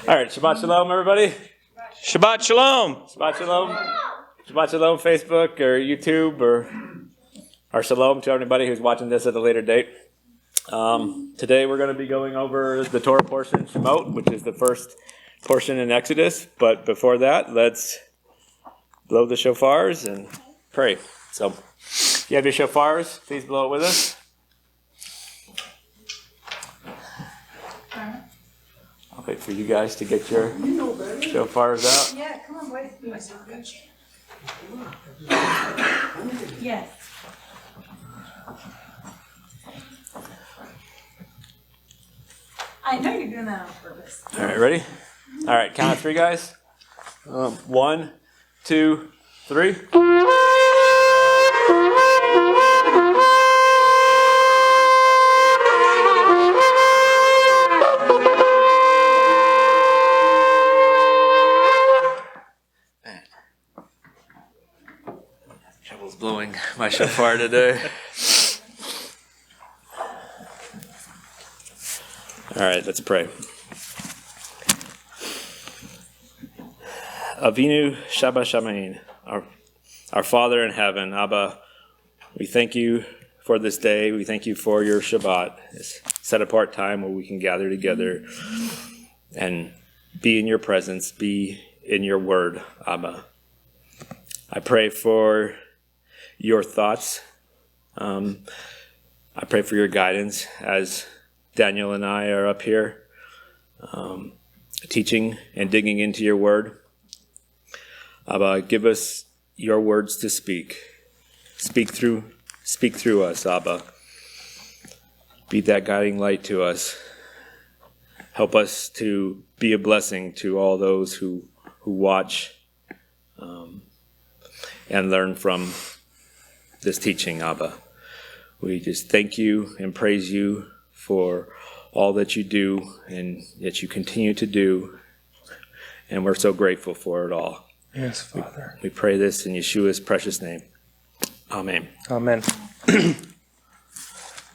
All right, Shabbat Shalom, everybody. Shabbat Shalom. Shabbat Shalom. Shabbat Shalom, Facebook or YouTube or Shalom to everybody who's watching this at a later date. Today we're going to be going over the Torah portion, Shemot, which is the first portion in Exodus. But before that, let's blow the shofars and pray. So, if you have your shofars, please blow it with us. I'll wait for you guys to get your shofars out. Yeah, come on, boys. Yes. I know you're doing that on purpose. All right, ready? All right, count of three, guys. 1, 2, 3. Trouble's blowing my shofar today. All right, let's pray. Avinu Shabba Shamayin, our Father in heaven, Abba, we thank you for this day. We thank you for your Shabbat, this set apart time where we can gather together and be in your presence, be in your word, Abba. I pray for your thoughts. I pray for your guidance as Daniel and I are up here teaching and digging into your word. Abba, give us your words to speak. Speak through us, Abba. Be that guiding light to us. Help us to be a blessing to all those who watch and learn from this teaching, Abba. We just thank you and praise you for all that you do and that you continue to do. And we're so grateful for it all. Yes, Father. We pray this in Yeshua's precious name. Amen. Amen.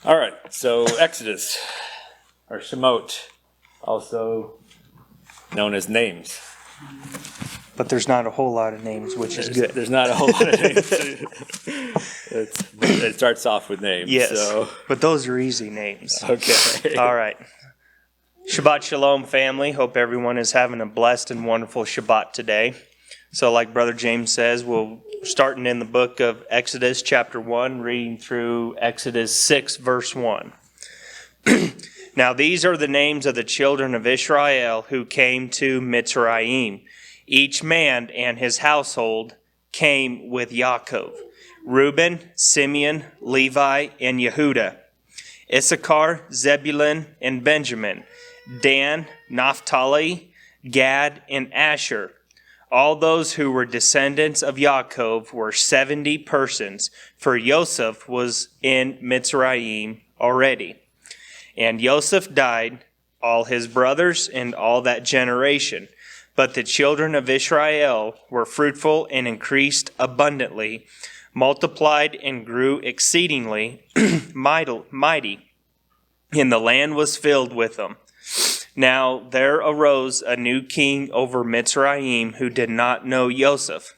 All right, so Exodus, or Shemot, also known as names. But there's not a whole lot of names, which is good. There's not a whole lot of names. It starts off with names. Yes, So. but those are easy names. Okay. All right. Shabbat Shalom, family. Hope everyone is having a blessed and wonderful Shabbat today. So like Brother James says, we'll starting in the book of Exodus chapter 1, reading through Exodus 6, verse 1. Now these are the names of the children of Israel who came to Mitzrayim. Each man and his household came with Yaakov. Reuben, Simeon, Levi, and Yehuda. Issachar, Zebulun, and Benjamin. Dan, Naphtali, Gad, and Asher. All those who were descendants of Yaakov were 70 persons, for Joseph was in Mitzrayim already. And Joseph died, all his brothers, and all that generation. But the children of Israel were fruitful and increased abundantly, multiplied and grew exceedingly mighty, and the land was filled with them. Now there arose a new king over Mitzrayim who did not know Joseph.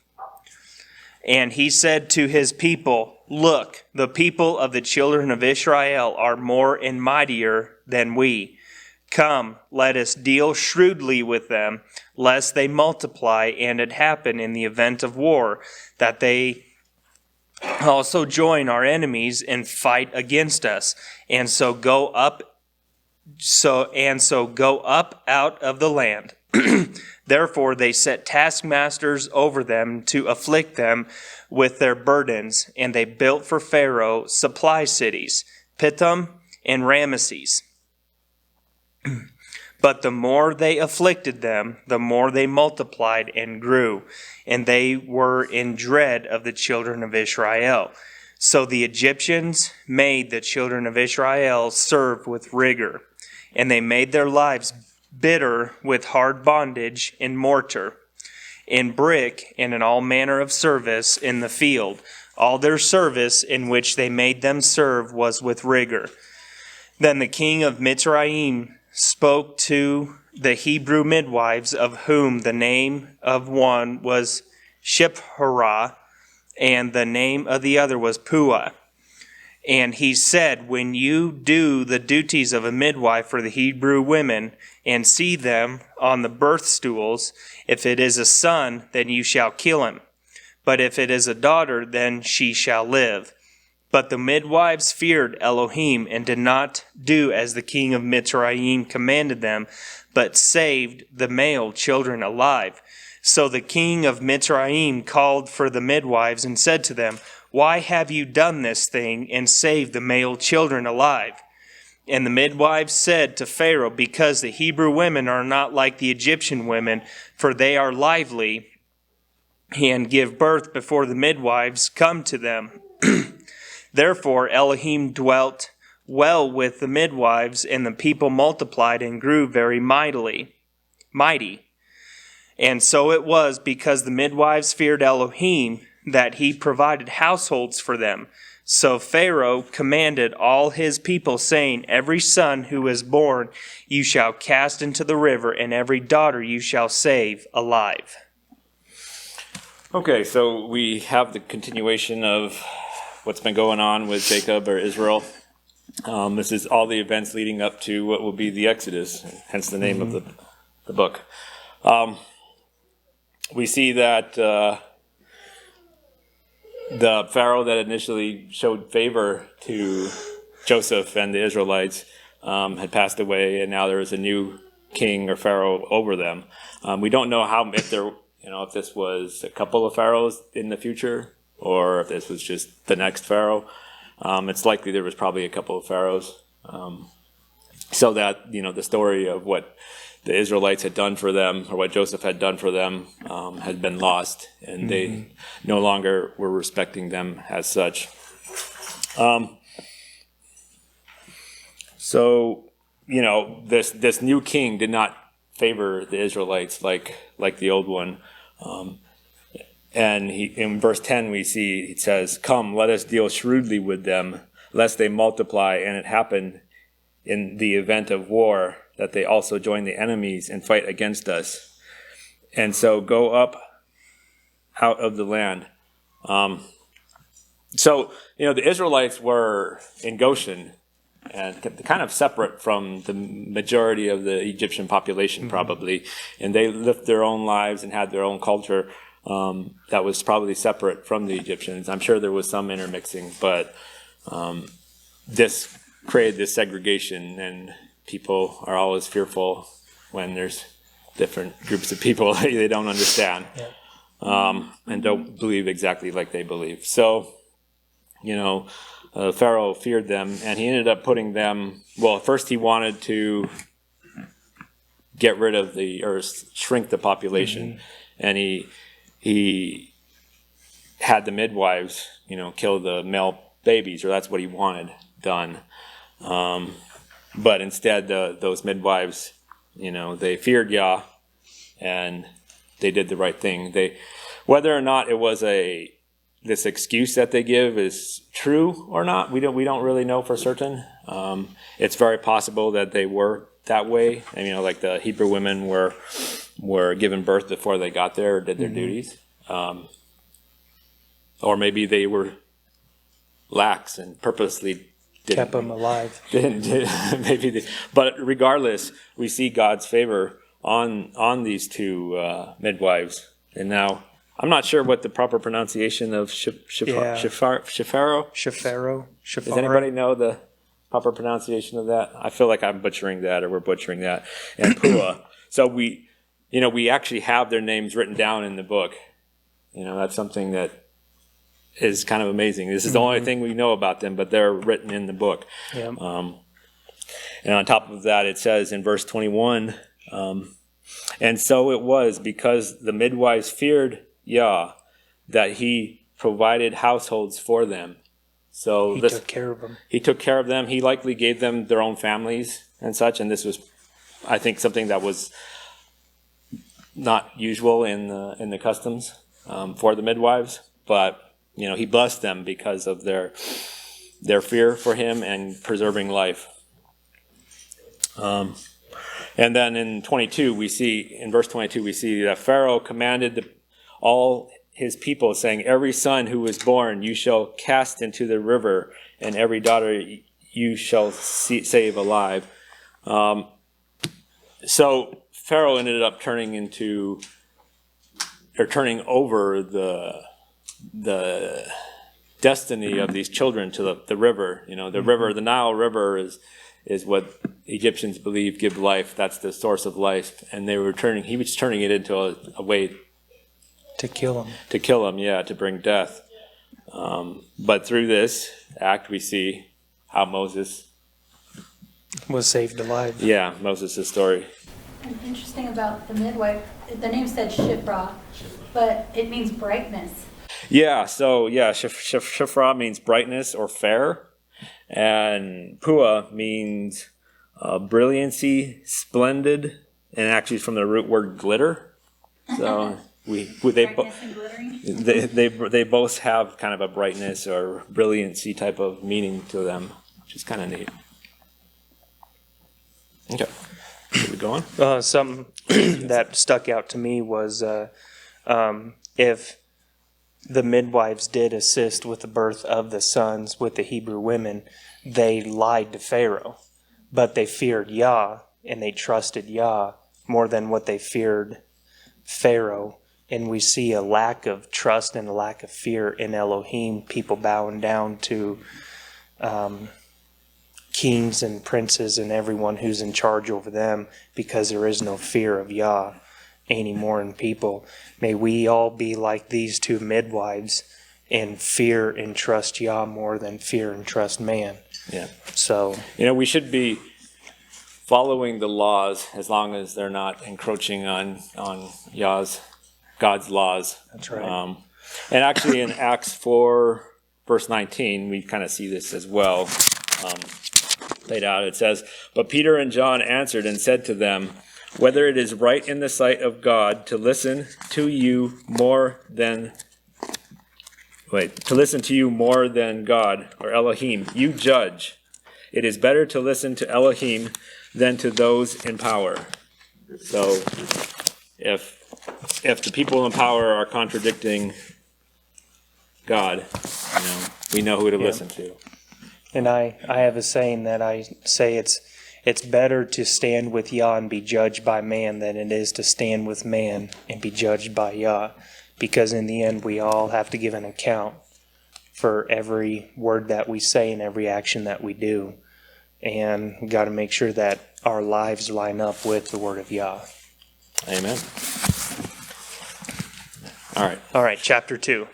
And he said to his people, Look, the people of the children of Israel are more and mightier than we. Come, let us deal shrewdly with them, lest they multiply, and it happen in the event of war, that they also join our enemies and fight against us, and so go up out of the land. Therefore they set taskmasters over them to afflict them with their burdens, and they built for Pharaoh supply cities, Pithom and Ramesses. But the more they afflicted them, the more they multiplied and grew, and they were in dread of the children of Israel. So the Egyptians made the children of Israel serve with rigor, and they made their lives bitter with hard bondage in mortar, in brick, and in all manner of service in the field. All their service in which they made them serve was with rigor. Then the king of Mitzrayim spoke to the Hebrew midwives, of whom the name of one was Shipharah, and the name of the other was Puah. And he said, when you do the duties of a midwife for the Hebrew women, and see them on the birth stools, if it is a son, then you shall kill him. But if it is a daughter, then she shall live. But the midwives feared Elohim, and did not do as the king of Mitzrayim commanded them, but saved the male children alive. So the king of Mitzrayim called for the midwives and said to them, why have you done this thing and saved the male children alive? And the midwives said to Pharaoh, because the Hebrew women are not like the Egyptian women, for they are lively and give birth before the midwives come to them. Therefore Elohim dwelt well with the midwives, and the people multiplied and grew very mighty. And so it was, because the midwives feared Elohim, that he provided households for them. So Pharaoh commanded all his people, saying, every son who is born you shall cast into the river, and every daughter you shall save alive. Okay, so we have the continuation of what's been going on with Jacob or Israel. This is all the events leading up to what will be the Exodus, hence the name of the book. We see that the Pharaoh that initially showed favor to Joseph and the Israelites had passed away, and now there is a new king or Pharaoh over them. We don't know if this was a couple of pharaohs in the future, or if this was just the next Pharaoh. It's likely there was probably a couple of pharaohs, so that the story of what the Israelites had done for them, or what Joseph had done for them, had been lost, and they no longer were respecting them as such. So this new king did not favor the Israelites like the old one. And in verse 10 we see it says, come, let us deal shrewdly with them, lest they multiply. And it happened in the event of war that they also join the enemies and fight against us. And so go up out of the land. So the Israelites were in Goshen, and kind of separate from the majority of the Egyptian population, probably. And they lived their own lives and had their own culture that was probably separate from the Egyptians. I'm sure there was some intermixing, but this created this segregation, and people are always fearful when there's different groups of people they don't understand, and don't believe exactly like they believe. So, Pharaoh feared them, and he ended up putting them, well, at first he wanted to get rid of or shrink the population, and he had the midwives, kill the male babies, or that's what he wanted done. But instead, those midwives, they feared Yah, and they did the right thing. Whether or not it was this excuse that they give is true or not, we don't really know for certain. It's very possible that they were that way. Like the Hebrew women were given birth before they got there or did their duties, or maybe they were lax and purposely Kept them alive. But regardless, we see God's favor on these two midwives. And now, I'm not sure what the proper pronunciation of Shepharah. Does anybody know the proper pronunciation of that? I feel like I'm butchering that, or we're butchering that. And Puah. So we actually have their names written down in the book. That's something that is kind of amazing. This is the only thing we know about them, but they're written in the book. Yeah. And on top of that, it says in verse 21, and so it was, because the midwives feared Yah, that he provided households for them. So he took care of them. He took care of them. He likely gave them their own families and such. And this was, I think, something that was not usual in the customs for the midwives. But he blessed them because of their fear for him and preserving life. And then in verse 22, we see that Pharaoh commanded all his people, saying, every son who is born you shall cast into the river, and every daughter you shall save alive. So Pharaoh ended up turning over the destiny of these children to the river. The river, the Nile River is what Egyptians believe give life. That's the source of life. And he was turning it into a way To kill him. to kill him, to bring death. But through this act, we see how Moses, Was saved alive. Moses' story. And interesting about the midwife, the name said Shiphrah, but it means brightness. Shifra means brightness or fair, and Pua means brilliancy, splendid, and actually from the root word glitter. So Brightness and glittering. they both have kind of a brightness or brilliancy type of meaning to them, which is kind of neat. Okay, keep we going? Something that stuck out to me was if the midwives did assist with the birth of the sons with the Hebrew women, they lied to Pharaoh, but they feared Yah and they trusted Yah more than what they feared Pharaoh. And we see a lack of trust and a lack of fear in Elohim, people bowing down to kings and princes and everyone who's in charge over them because there is no fear of Yah anymore in people. May we all be like these two midwives and fear and trust Yah more than fear and trust man. Yeah. So, we should be following the laws as long as they're not encroaching on God's laws. That's right. And actually in Acts 4, verse 19, we kind of see this as well laid out. It says, but Peter and John answered and said to them, whether it is right in the sight of God to listen to you more than God or Elohim, you judge. It is better to listen to Elohim than to those in power. So if the people in power are contradicting God, we know who to listen to. And I have a saying that I say it's better to stand with Yah and be judged by man than it is to stand with man and be judged by Yah. Because in the end, we all have to give an account for every word that we say and every action that we do. And we got to make sure that our lives line up with the word of Yah. Amen. All right, chapter 2.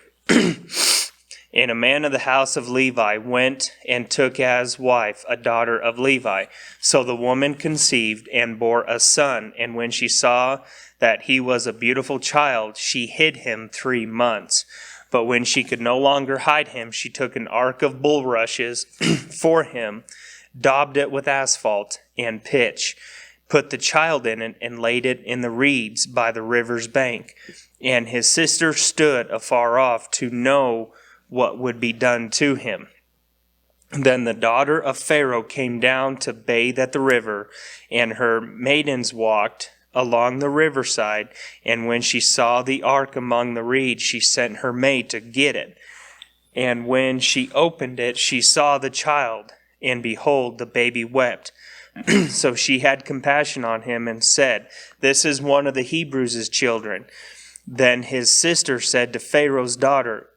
And a man of the house of Levi went and took as wife a daughter of Levi. So the woman conceived and bore a son. And when she saw that he was a beautiful child, she hid him 3 months. But when she could no longer hide him, she took an ark of bulrushes for him, daubed it with asphalt and pitch, put the child in it, and laid it in the reeds by the river's bank. And his sister stood afar off to know what would be done to him. Then the daughter of Pharaoh came down to bathe at the river, and her maidens walked along the riverside. And when she saw the ark among the reeds, she sent her maid to get it. And when she opened it, she saw the child, and behold, the baby wept. So she had compassion on him and said, this is one of the Hebrews' children. Then his sister said to Pharaoh's daughter,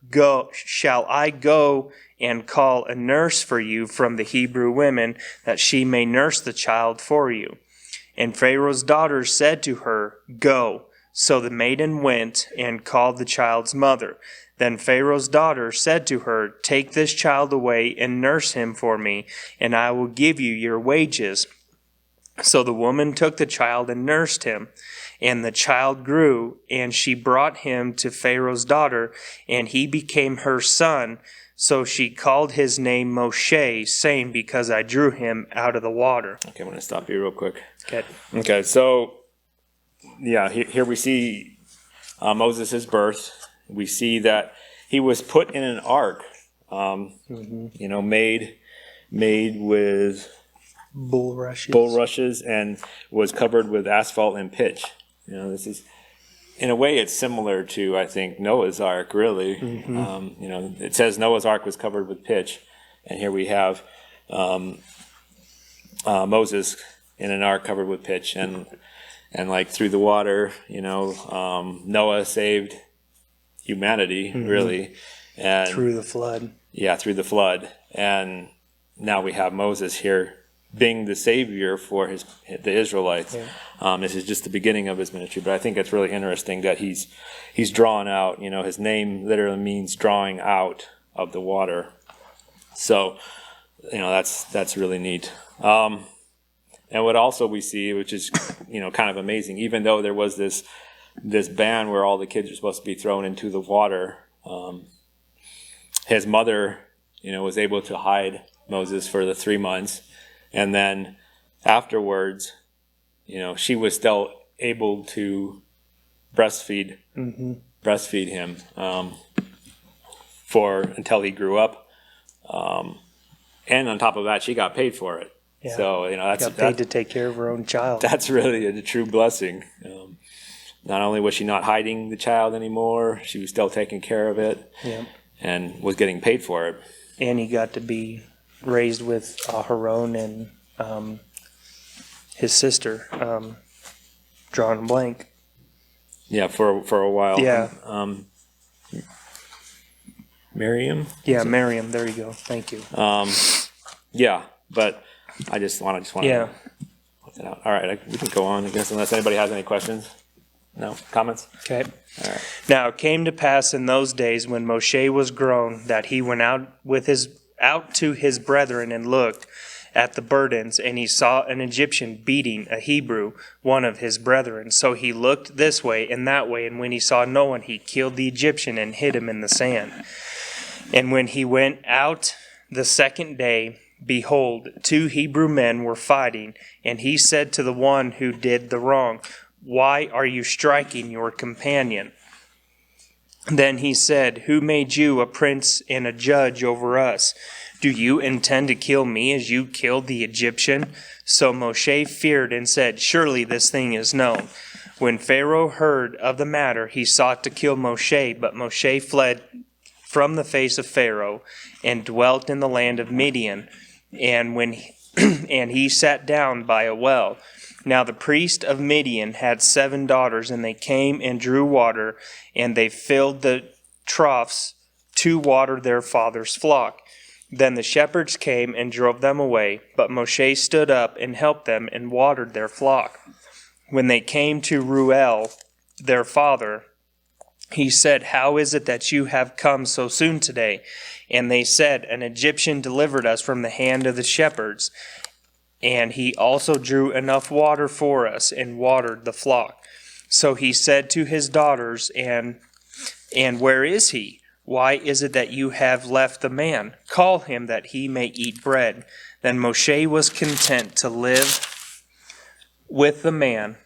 shall I go and call a nurse for you from the Hebrew women, that she may nurse the child for you? And Pharaoh's daughter said to her, go. So the maiden went and called the child's mother. Then Pharaoh's daughter said to her, take this child away and nurse him for me, and I will give you your wages. So the woman took the child and nursed him. And the child grew, and she brought him to Pharaoh's daughter, and he became her son. So she called his name Moshe, saying, because I drew him out of the water. Okay, I'm going to stop you real quick. Okay, so, here we see Moses' birth. We see that he was put in an ark, made with bulrushes, and was covered with asphalt and pitch. This is, in a way, it's similar to, I think, Noah's Ark, really. It says Noah's Ark was covered with pitch, and here we have Moses in an ark covered with pitch, and like through the water, Noah saved humanity, really, and through the flood. Yeah, through the flood, and now we have Moses here being the savior for the Israelites. This is just the beginning of his ministry, but I think it's really interesting that he's drawn out. His name literally means drawing out of the water. So, that's really neat. And what also we see, which is kind of amazing, even though there was this ban where all the kids are supposed to be thrown into the water, his mother, was able to hide Moses for the 3 months. And then afterwards, she was still able to breastfeed him until he grew up. And on top of that, she got paid for it. Yeah. So, got paid to take care of her own child. That's really a true blessing. Not only was she not hiding the child anymore, she was still taking care of it. Yeah. And was getting paid for it. And he got to be raised with Aharon and his sister, drawing a blank. Yeah, for a while. Yeah. Miriam? Yeah, Miriam. There you go. Thank you. Yeah, but I just want to put that out. All right, we can go on, I guess, unless anybody has any questions. No comments? Okay. All right. Now it came to pass in those days when Moshe was grown that he went out to his brethren and looked at the burdens, and he saw an Egyptian beating a Hebrew, one of his brethren. So he looked this way and that way, and when he saw no one, he killed the Egyptian and hid him in the sand. And when he went out the second day, behold, 2 Hebrew men were fighting, and he said to the one who did the wrong, "Why are you striking your companion?" Then he said, "Who made you a prince and a judge over us? Do you intend to kill me as you killed the Egyptian?" So Moshe feared and said, "Surely this thing is known." When Pharaoh heard of the matter, he sought to kill Moshe, but Moshe fled from the face of Pharaoh and dwelt in the land of Midian. And he sat down by a well. Now the priest of Midian had 7 daughters, and they came and drew water, and they filled the troughs to water their father's flock. Then the shepherds came and drove them away, but Moshe stood up and helped them and watered their flock. When they came to Reuel, their father, he said, "How is it that you have come so soon today?" And they said, "An Egyptian delivered us from the hand of the shepherds, and he also drew enough water for us and watered the flock." So he said to his daughters, and where is he? Why is it that you have left the man? Call him that he may eat bread. Then Moshe was content to live with the man,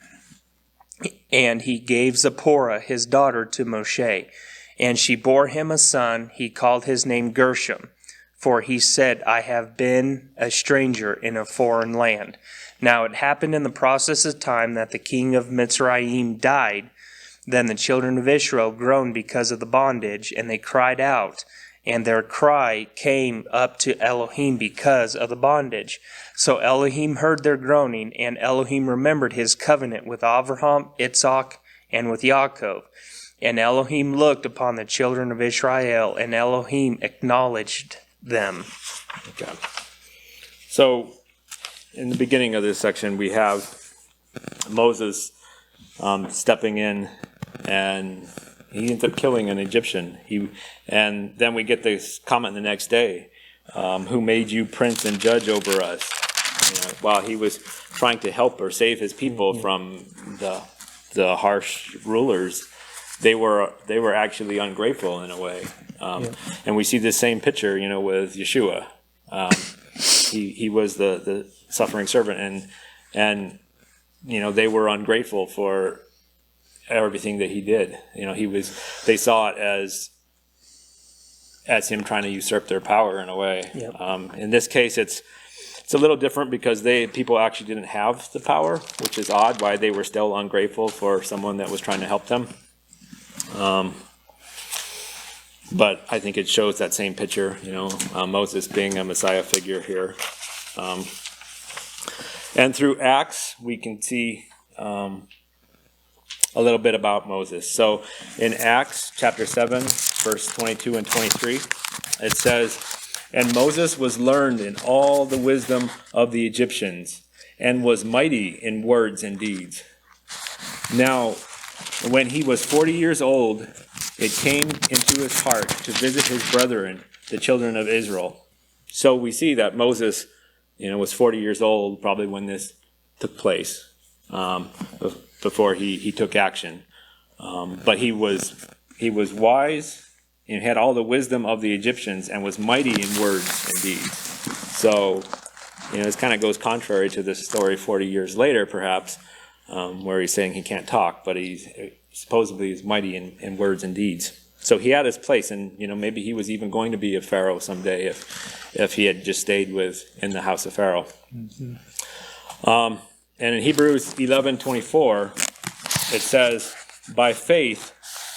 and he gave Zipporah his daughter to Moshe. And she bore him a son. He called his name Gershom, for he said, "I have been a stranger in a foreign land." Now it happened in the process of time that the king of Mitzrayim died. Then the children of Israel groaned because of the bondage, and they cried out, and their cry came up to Elohim because of the bondage. So Elohim heard their groaning, and Elohim remembered his covenant with Abraham, Isaac, and with Yaakov. And Elohim looked upon the children of Israel, and Elohim acknowledged them. Okay. So, in the beginning of this section, we have Moses stepping in, and he ends up killing an Egyptian. And then we get this comment the next day, "Who made you prince and judge over us?" While he was trying to help or save his people from the harsh rulers, they were actually ungrateful in a way. And we see this same picture, with Yeshua. He was the suffering servant, and they were ungrateful for everything that he did. They saw it as him trying to usurp their power in a way. Yep. In this case, It's a little different because people actually didn't have the power, which is odd why they were still ungrateful for someone that was trying to help them. But I think it shows that same picture, Moses being a Messiah figure here. And through Acts, we can see a little bit about Moses. So in Acts chapter 7, verse 22 and 23, it says, "And Moses was learned in all the wisdom of the Egyptians, and was mighty in words and deeds. Now, when he was 40 years old, it came into his heart to visit his brethren, the children of Israel." So we see that Moses, was 40 years old probably when this took place, before he took action. But he was wise and had all the wisdom of the Egyptians and was mighty in words and deeds. So, this kind of goes contrary to this story 40 years later, perhaps, where he's saying he can't talk, but he's supposedly is mighty in words and deeds. So he had his place, and maybe he was even going to be a pharaoh someday if he had just stayed in the house of Pharaoh. Mm-hmm. And in Hebrews 11:24, it says, "By faith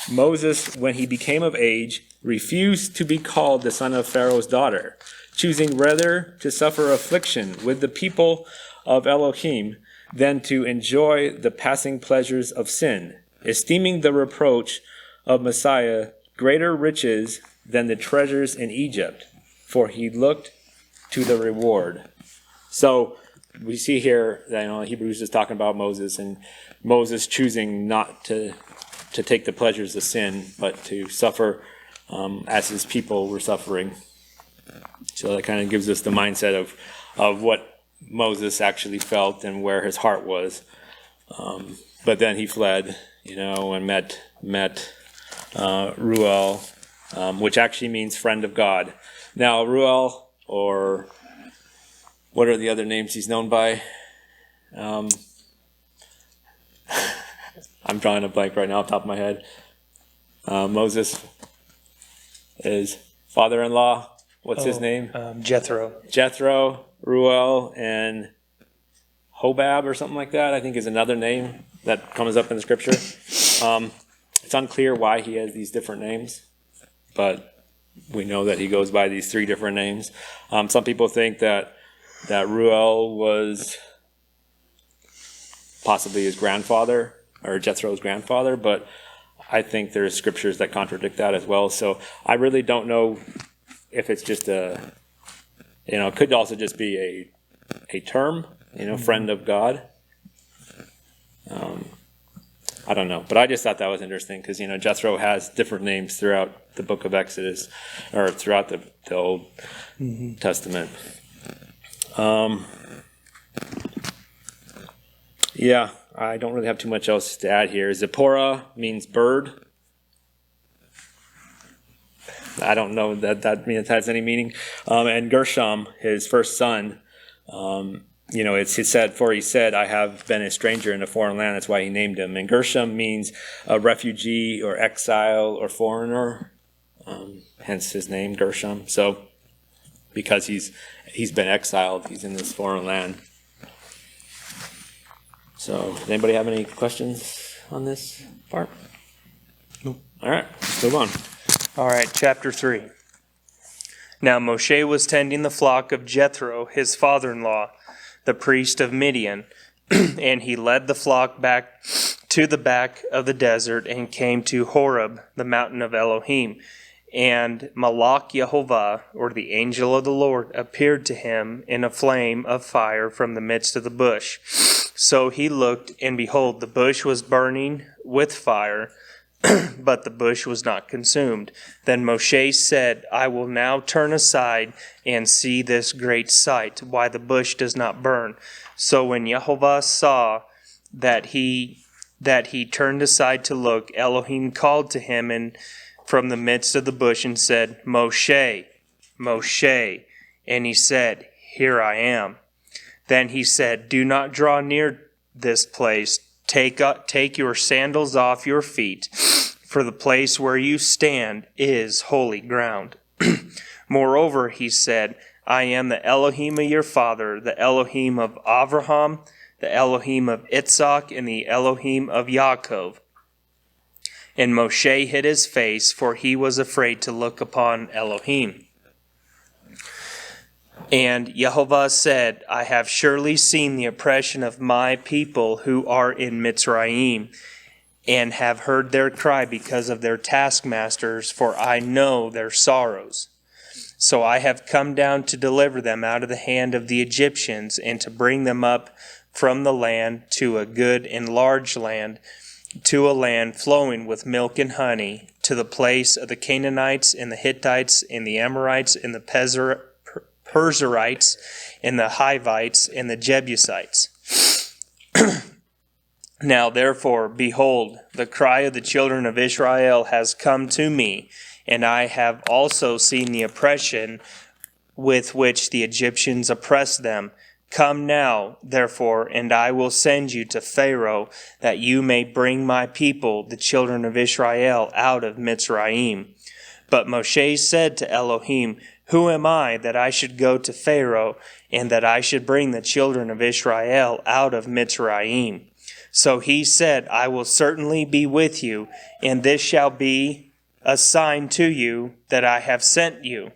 Moses, when he became of age, refused to be called the son of Pharaoh's daughter, choosing rather to suffer affliction with the people of Elohim than to enjoy the passing pleasures of sin, esteeming the reproach of Messiah greater riches than the treasures in Egypt, for he looked to the reward." So we see here that Hebrews is talking about Moses, and Moses choosing not to take the pleasures of sin, but to suffer as his people were suffering. So that kind of gives us the mindset of what Moses actually felt and where his heart was. But then he fled, and met Ruel, which actually means friend of God. Now, Ruel, or what are the other names he's known by? I'm drawing a blank right now off the top of my head. Moses is father-in-law. What's his name? Jethro. Jethro, Ruel, and Hobab or something like that, I think is another name that comes up in the scripture. It's unclear why he has these different names, but we know that he goes by these three different names. Some people think that Ruel was possibly his grandfather, or Jethro's grandfather, but I think there's scriptures that contradict that as well. So I really don't know if it's just it could also just be a term, friend of God. I don't know, but I just thought that was interesting because, Jethro has different names throughout the book of Exodus, or throughout the Old Testament. Yeah, I don't really have too much else to add here. Zipporah means bird. I don't know that has any meaning. And Gershom, his first son, he said, "I have been a stranger in a foreign land." That's why he named him. And Gershom means a refugee or exile or foreigner, hence his name, Gershom. So, because he's been exiled, he's in this foreign land. So, does anybody have any questions on this part? Nope. All right, let's move on. All right, chapter 3. Now Moshe was tending the flock of Jethro, his father-in-law, the priest of Midian, and he led the flock back to the back of the desert and came to Horeb, the mountain of Elohim. And Malach Yehovah, or the angel of the Lord, appeared to him in a flame of fire from the midst of the bush. So he looked, and behold, the bush was burning with fire, but the bush was not consumed. Then Moshe said, "I will now turn aside and see this great sight, why the bush does not burn." So when Yehovah saw that he turned aside to look, Elohim called to him and from the midst of the bush and said, "Moshe, Moshe." And he said, "Here I am." Then he said, "Do not draw near this place. Take your sandals off your feet, for the place where you stand is holy ground." Moreover, he said, I am the Elohim of your father, the Elohim of Avraham, the Elohim of Yitzhak, and the Elohim of Yaakov. And Moshe hid his face, for he was afraid to look upon Elohim. And Yehovah said, I have surely seen the oppression of my people who are in Mitzrayim, and have heard their cry because of their taskmasters, for I know their sorrows. So I have come down to deliver them out of the hand of the Egyptians, and to bring them up from the land to a good and large land, to a land flowing with milk and honey, to the place of the Canaanites and the Hittites and the Amorites and the Perizzites and the Hivites and the Jebusites. Now therefore, behold, the cry of the children of Israel has come to me, and I have also seen the oppression with which the Egyptians oppress them. Come now, therefore, and I will send you to Pharaoh, that you may bring my people, the children of Israel, out of Mitzrayim. But Moshe said to Elohim, Who am I that I should go to Pharaoh, and that I should bring the children of Israel out of Mitzrayim? So he said, I will certainly be with you, and this shall be a sign to you that I have sent you.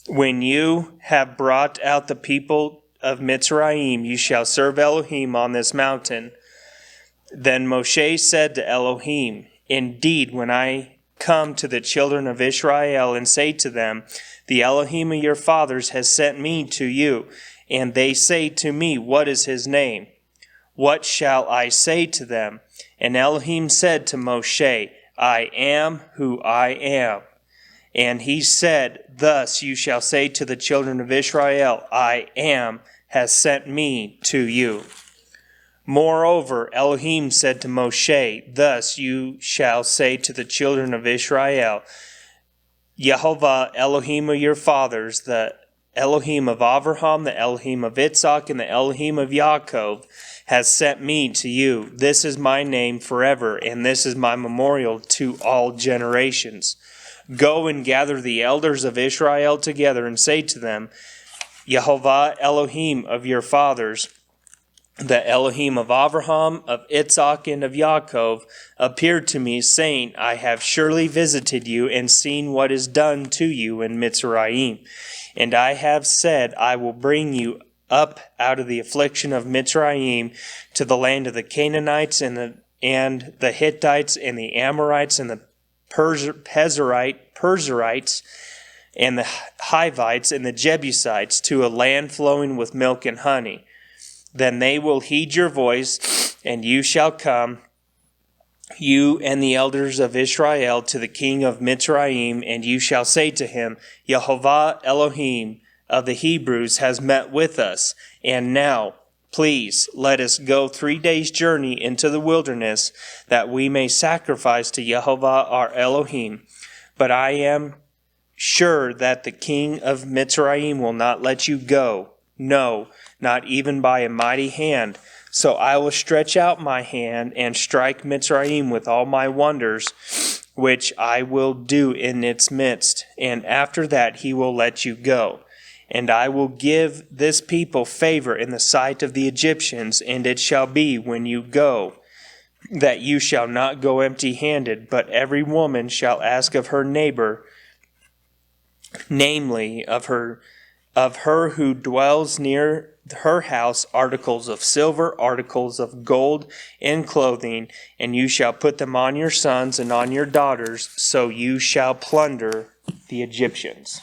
When you have brought out the people of Mitzrayim, you shall serve Elohim on this mountain. Then Moshe said to Elohim, Indeed, when I come to the children of Israel and say to them, The Elohim of your fathers has sent me to you, and they say to me, What is his name? What shall I say to them? And Elohim said to Moshe, I am who I am. And he said, Thus you shall say to the children of Israel, I am has sent me to you. Moreover, Elohim said to Moshe, Thus you shall say to the children of Israel, Yehovah, Elohim of your fathers, the Elohim of Avraham, the Elohim of Yitzhak, and the Elohim of Yaakov, has sent me to you. This is my name forever, and this is my memorial to all generations. Go and gather the elders of Israel together and say to them, Yehovah, Elohim of your fathers, the Elohim of Avraham, of Yitzhak, and of Yaakov, appeared to me, saying, I have surely visited you and seen what is done to you in Mitzrayim. And I have said, I will bring you up out of the affliction of Mitzrayim to the land of the Canaanites and the Hittites and the Amorites and the Perizzites and the Hivites and the Jebusites, to a land flowing with milk and honey. Then they will heed your voice, and you shall come, you and the elders of Israel, to the king of Mitzrayim, and you shall say to him, Yehovah Elohim of the Hebrews has met with us, and now, please, let us go 3 days' journey into the wilderness, that we may sacrifice to Yehovah our Elohim. But I am sure that the king of Mitzrayim will not let you go, no, not even by a mighty hand. So I will stretch out my hand and strike Mitzrayim with all my wonders, which I will do in its midst. And after that he will let you go. And I will give this people favor in the sight of the Egyptians. And it shall be, when you go, that you shall not go empty-handed, but every woman shall ask of her neighbor, namely of her who dwells near her house, articles of silver, articles of gold, and clothing, and you shall put them on your sons and on your daughters, so you shall plunder the Egyptians.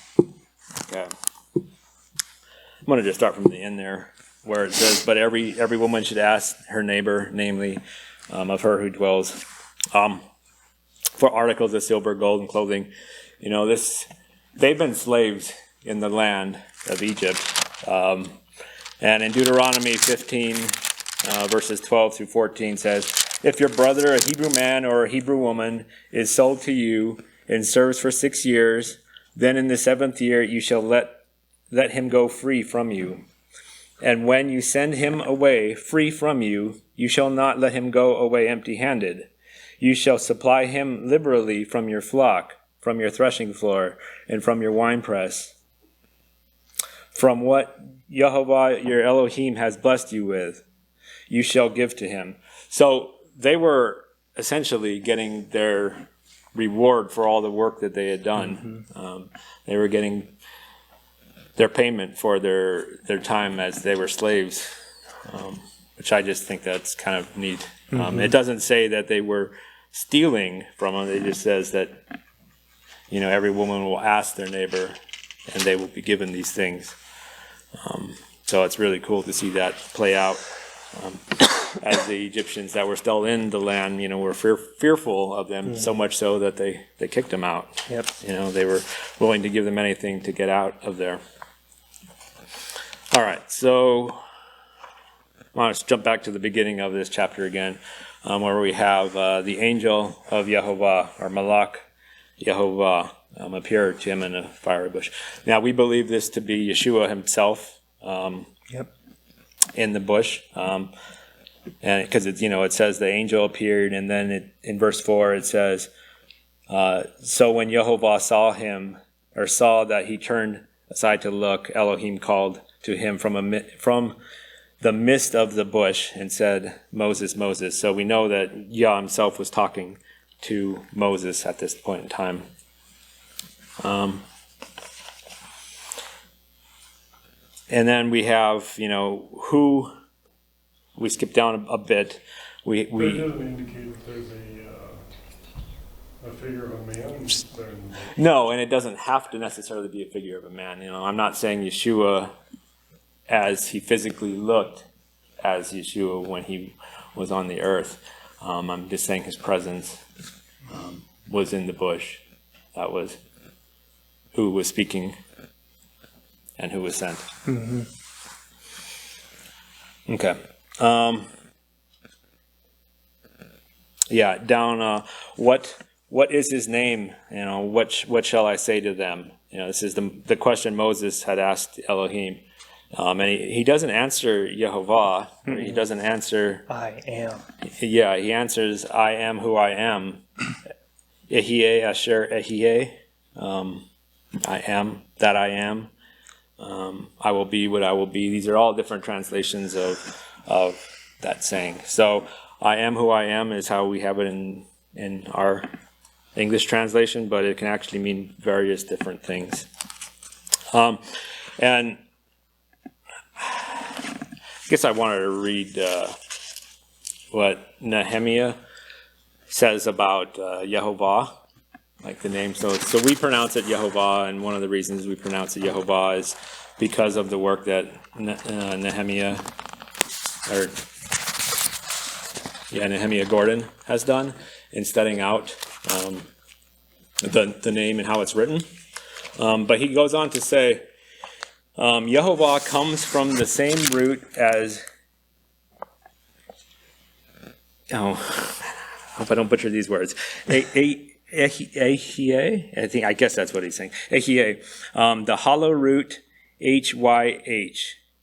Okay. I'm going to just start from the end there, where it says, but every woman should ask her neighbor, namely of her who dwells, for articles of silver, gold, and clothing. You know, they've been slaves in the land of Egypt. And in Deuteronomy 15, verses 12 through 14 says, if your brother, a Hebrew man or a Hebrew woman, is sold to you and serves for 6 years, then in the 7th year you shall let him go free from you. And when you send him away free from you, you shall not let him go away empty-handed. You shall supply him liberally from your flock, from your threshing floor, and from your winepress. from what Yehovah your Elohim has blessed you with, you shall give to him. So they were essentially getting their reward for all the work that they had done. They were getting their payment for their time as they were slaves, which I just think that's kind of neat. It doesn't say that they were stealing from them. It just says that, every woman will ask their neighbor and they will be given these things. So it's really cool to see that play out. As the Egyptians that were still in the land, were fearful of them, so much so that they kicked them out. Yep. They were willing to give them anything to get out of there. All right, so let's jump back to the beginning of this chapter again, where we have the angel of Yehovah, or Malach Yehovah, appear to him in a fiery bush. Now, we believe this to be Yeshua himself in the bush. And because it says the angel appeared, and then in verse 4 it says, so when Yehovah saw him, or saw that he turned aside to look, Elohim called to him from the midst of the bush and said, Moses, Moses. So we know that Yah himself was talking to Moses at this point in time. And then we have, who... We skip down a bit. But it doesn't indicate that there's a figure of a man. No, and it doesn't have to necessarily be a figure of a man. I'm not saying Yeshua as he physically looked as Yeshua when he was on the earth. I'm just saying his presence was in the bush. That was who was speaking and who was sent. Okay. Down. What is his name? What shall I say to them? This is the question Moses had asked Elohim, and he doesn't answer Yehovah. He doesn't answer. I am. Yeah, he answers, I am who I am. Ehyeh asher ehyeh. I am that I am. I will be what I will be. These are all different translations of that saying. So, I am who I am is how we have it in our English translation, but it can actually mean various different things. And I guess I wanted to read what Nehemiah says about Yehovah, like the name. So we pronounce it Yehovah, and one of the reasons we pronounce it Yehovah is because of the work that Nehemiah Gordon has done in studying out the name and how it's written. But he goes on to say, Yehovah comes from the same root as... I hope I don't butcher these words. Ehyeh, I guess that's what he's saying. Ehyeh, the hollow root Hyh.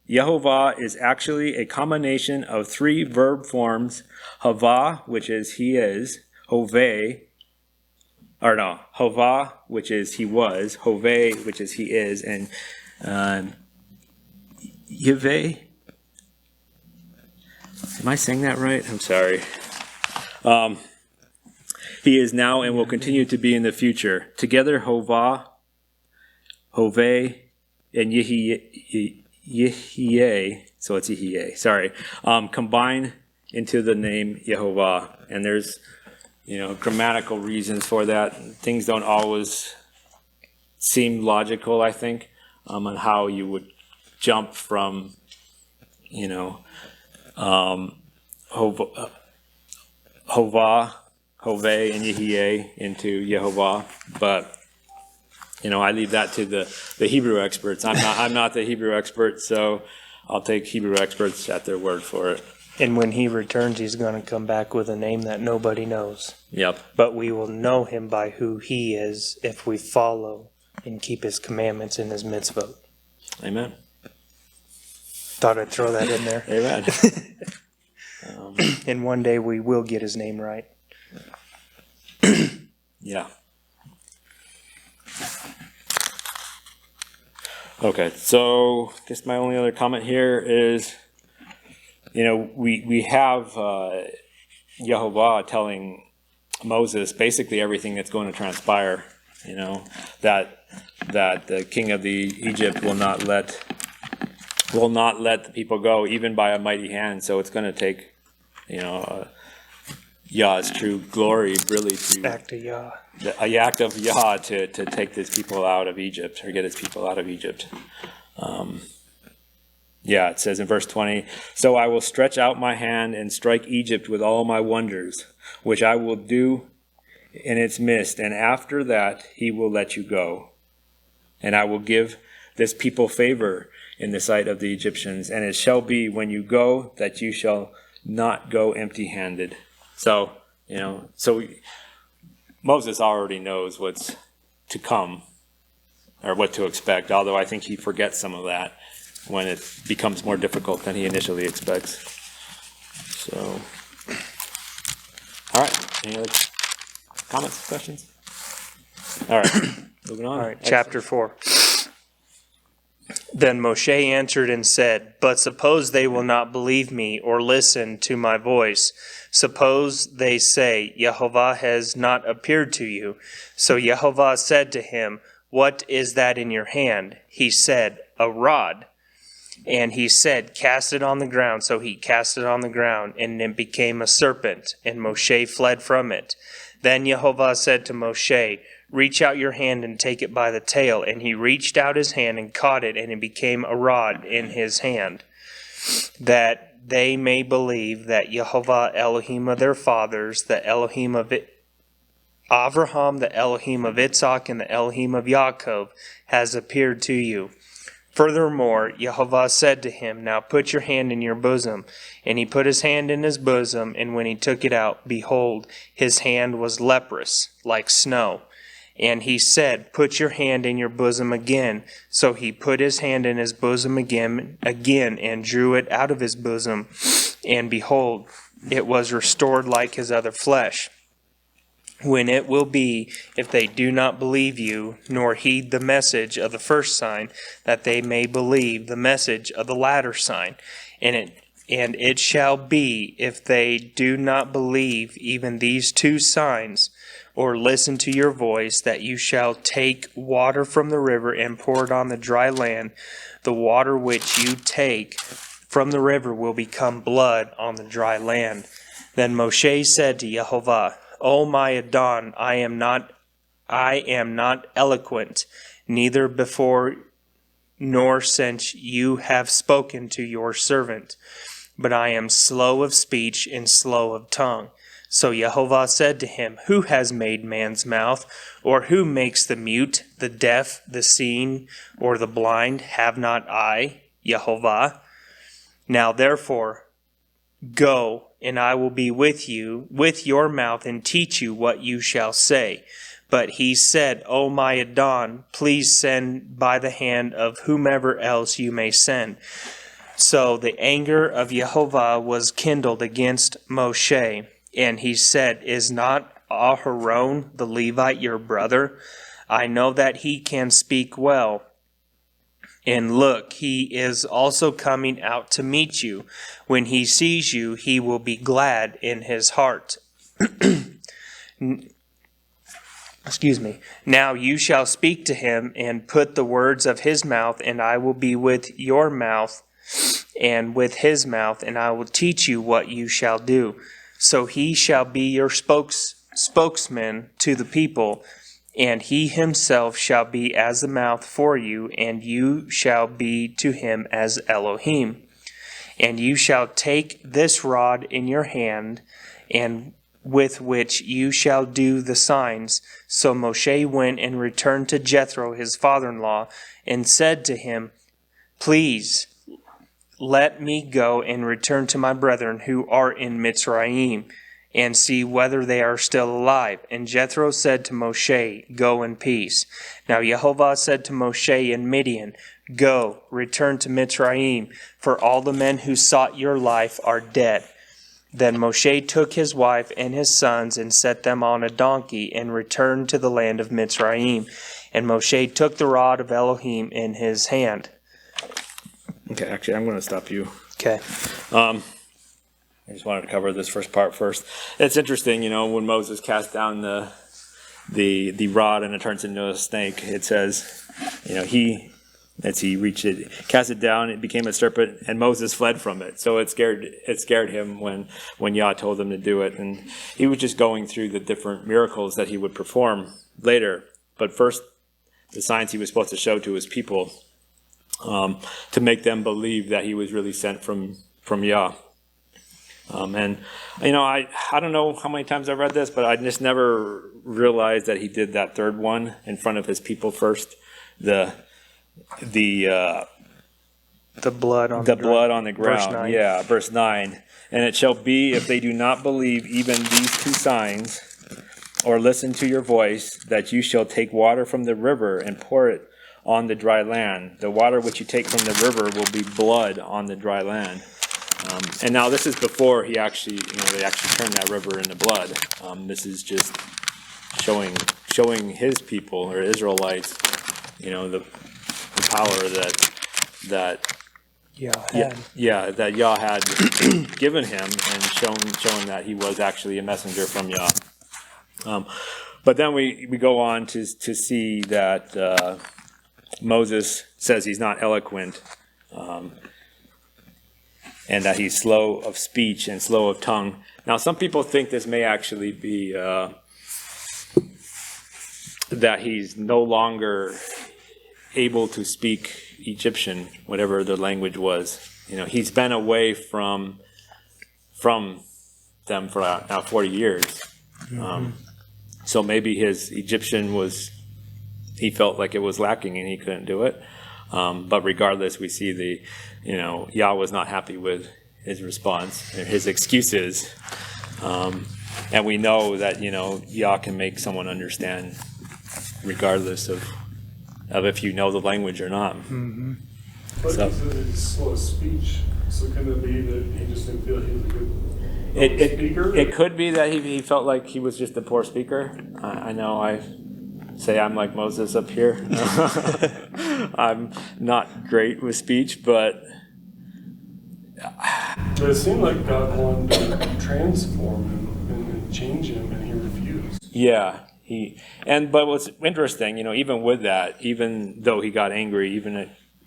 Yehovah is actually a combination of three verb forms: Hava, which is he is; Hoveh, Hova, which is he was; Hoveh, which is he is; and Yiveh. Am I saying that right? I'm sorry. He is now and will continue to be in the future. Together, Hova, Hoveh, and Yehyeh, so it's Yehyeh, sorry, combine into the name Yehovah. And there's, grammatical reasons for that. Things don't always seem logical, I think, on how you would jump from, Hova, Hoveh, and Yehyeh into Yehovah. But I leave that to the Hebrew experts. I'm not the Hebrew expert, so I'll take Hebrew experts at their word for it. And when he returns, he's going to come back with a name that nobody knows. Yep. But we will know him by who he is if we follow and keep his commandments and his mitzvot. Amen. Thought I'd throw that in there. Amen. And one day we will get his name right. Yeah. Okay, so I guess my only other comment here is, we have Yehovah telling Moses basically everything that's going to transpire. That the king of Egypt will not let the people go, even by a mighty hand. So it's going to take, Yah's true glory, really, Back to Yah. a act of Yah to take his people out of Egypt, or get his people out of Egypt. It says in verse 20, "So I will stretch out my hand and strike Egypt with all my wonders, which I will do in its midst, and after that he will let you go. And I will give this people favor in the sight of the Egyptians, and it shall be when you go that you shall not go empty-handed." So, Moses already knows what's to come, or what to expect, although I think he forgets some of that when it becomes more difficult than he initially expects. So, all right, any other comments, questions? All right, moving on. All right, chapter 4. Then Moshe answered and said, "But suppose they will not believe me or listen to my voice. Suppose they say, 'Yehovah has not appeared to you.' So Yehovah said to him, 'What is that in your hand?' He said, 'A rod.' And he said, 'Cast it on the ground.' So he cast it on the ground, and it became a serpent, and Moshe fled from it. Then Yehovah said to Moshe, 'Reach out your hand and take it by the tail.' And he reached out his hand and caught it, and it became a rod in his hand, that they may believe that Yehovah, Elohim of their fathers, the Elohim of Avraham, the Elohim of Yitzhak, and the Elohim of Yaakov, has appeared to you. Furthermore, Yehovah said to him, 'Now put your hand in your bosom.' And he put his hand in his bosom, and when he took it out, behold, his hand was leprous, like snow. And he said, 'Put your hand in your bosom again.' So he put his hand in his bosom again, and drew it out of his bosom. And behold, it was restored like his other flesh. When it will be, if they do not believe you, nor heed the message of the first sign, that they may believe the message of the latter sign. And it shall be, if they do not believe even these two signs, or listen to your voice, that you shall take water from the river and pour it on the dry land. The water which you take from the river will become blood on the dry land." Then Moshe said to Yehovah, "O my Adon, I am not eloquent, neither before nor since you have spoken to your servant, but I am slow of speech and slow of tongue." So Yehovah said to him, "Who has made man's mouth? Or who makes the mute, the deaf, the seeing, or the blind? Have not I, Yehovah? Now therefore, go, and I will be with you, with your mouth, and teach you what you shall say." But he said, "O my Adon, please send by the hand of whomever else you may send." So the anger of Yehovah was kindled against Moshe. And he said, "Is not Aharon the Levite your brother? I know that he can speak well. And look, he is also coming out to meet you. When he sees you, he will be glad in his heart." Excuse me. "Now you shall speak to him and put the words of his mouth, and I will be with your mouth and with his mouth, and I will teach you what you shall do. So he shall be your spokesman to the people, and he himself shall be as the mouth for you, and you shall be to him as Elohim. And you shall take this rod in your hand, and with which you shall do the signs." So Moshe went and returned to Jethro his father-in-law, and said to him, "Please let me go and return to my brethren who are in Mitzrayim, and see whether they are still alive." And Jethro said to Moshe, "Go in peace." Now Yehovah said to Moshe in Midian, "Go, return to Mitzrayim, for all the men who sought your life are dead." Then Moshe took his wife and his sons and set them on a donkey and returned to the land of Mitzrayim. And Moshe took the rod of Elohim in his hand. Okay, actually, I'm going to stop you. Okay. I just wanted to cover this first part first. It's interesting, when Moses cast down the rod and it turns into a snake, it says, he reached it, cast it down, it became a serpent, and Moses fled from it. So it scared him when Yah told him to do it. And he was just going through the different miracles that he would perform later. But first, the signs he was supposed to show to his people, to make them believe that he was really sent from Yah. And I don't know how many times I've read this, but I just never realized that he did that third one in front of his people first. The blood on the ground. Verse 9. Yeah, verse 9. And it shall be, if they do not believe even these two signs, or listen to your voice, that you shall take water from the river and pour it on the dry land. The water which you take from the river will be blood on the dry land. And now this is before they actually turned that river into blood. This is just showing his people, or Israelites, the power that that Yah had given him, and showing that he was actually a messenger from Yah. But then we go on to see that Moses says he's not eloquent, and that he's slow of speech and slow of tongue. Now, some people think this may actually be that he's no longer able to speak Egyptian, whatever the language was. He's been away from them for now 40 years. Mm-hmm. So maybe his Egyptian he felt like it was lacking and he couldn't do it. But regardless, we see Yah was not happy with his response, or his excuses. And we know that, Yah can make someone understand regardless of if you know the language or not. Mm-hmm. But he said it's slow speech, so can it be that he just didn't feel he was a good speaker? It could be that he felt like he was just a poor speaker. I know I say I'm like Moses up here. I'm not great with speech, but it seemed like God wanted to transform him and change him, and he refused. Yeah. But what's interesting, even with that, even though he got angry,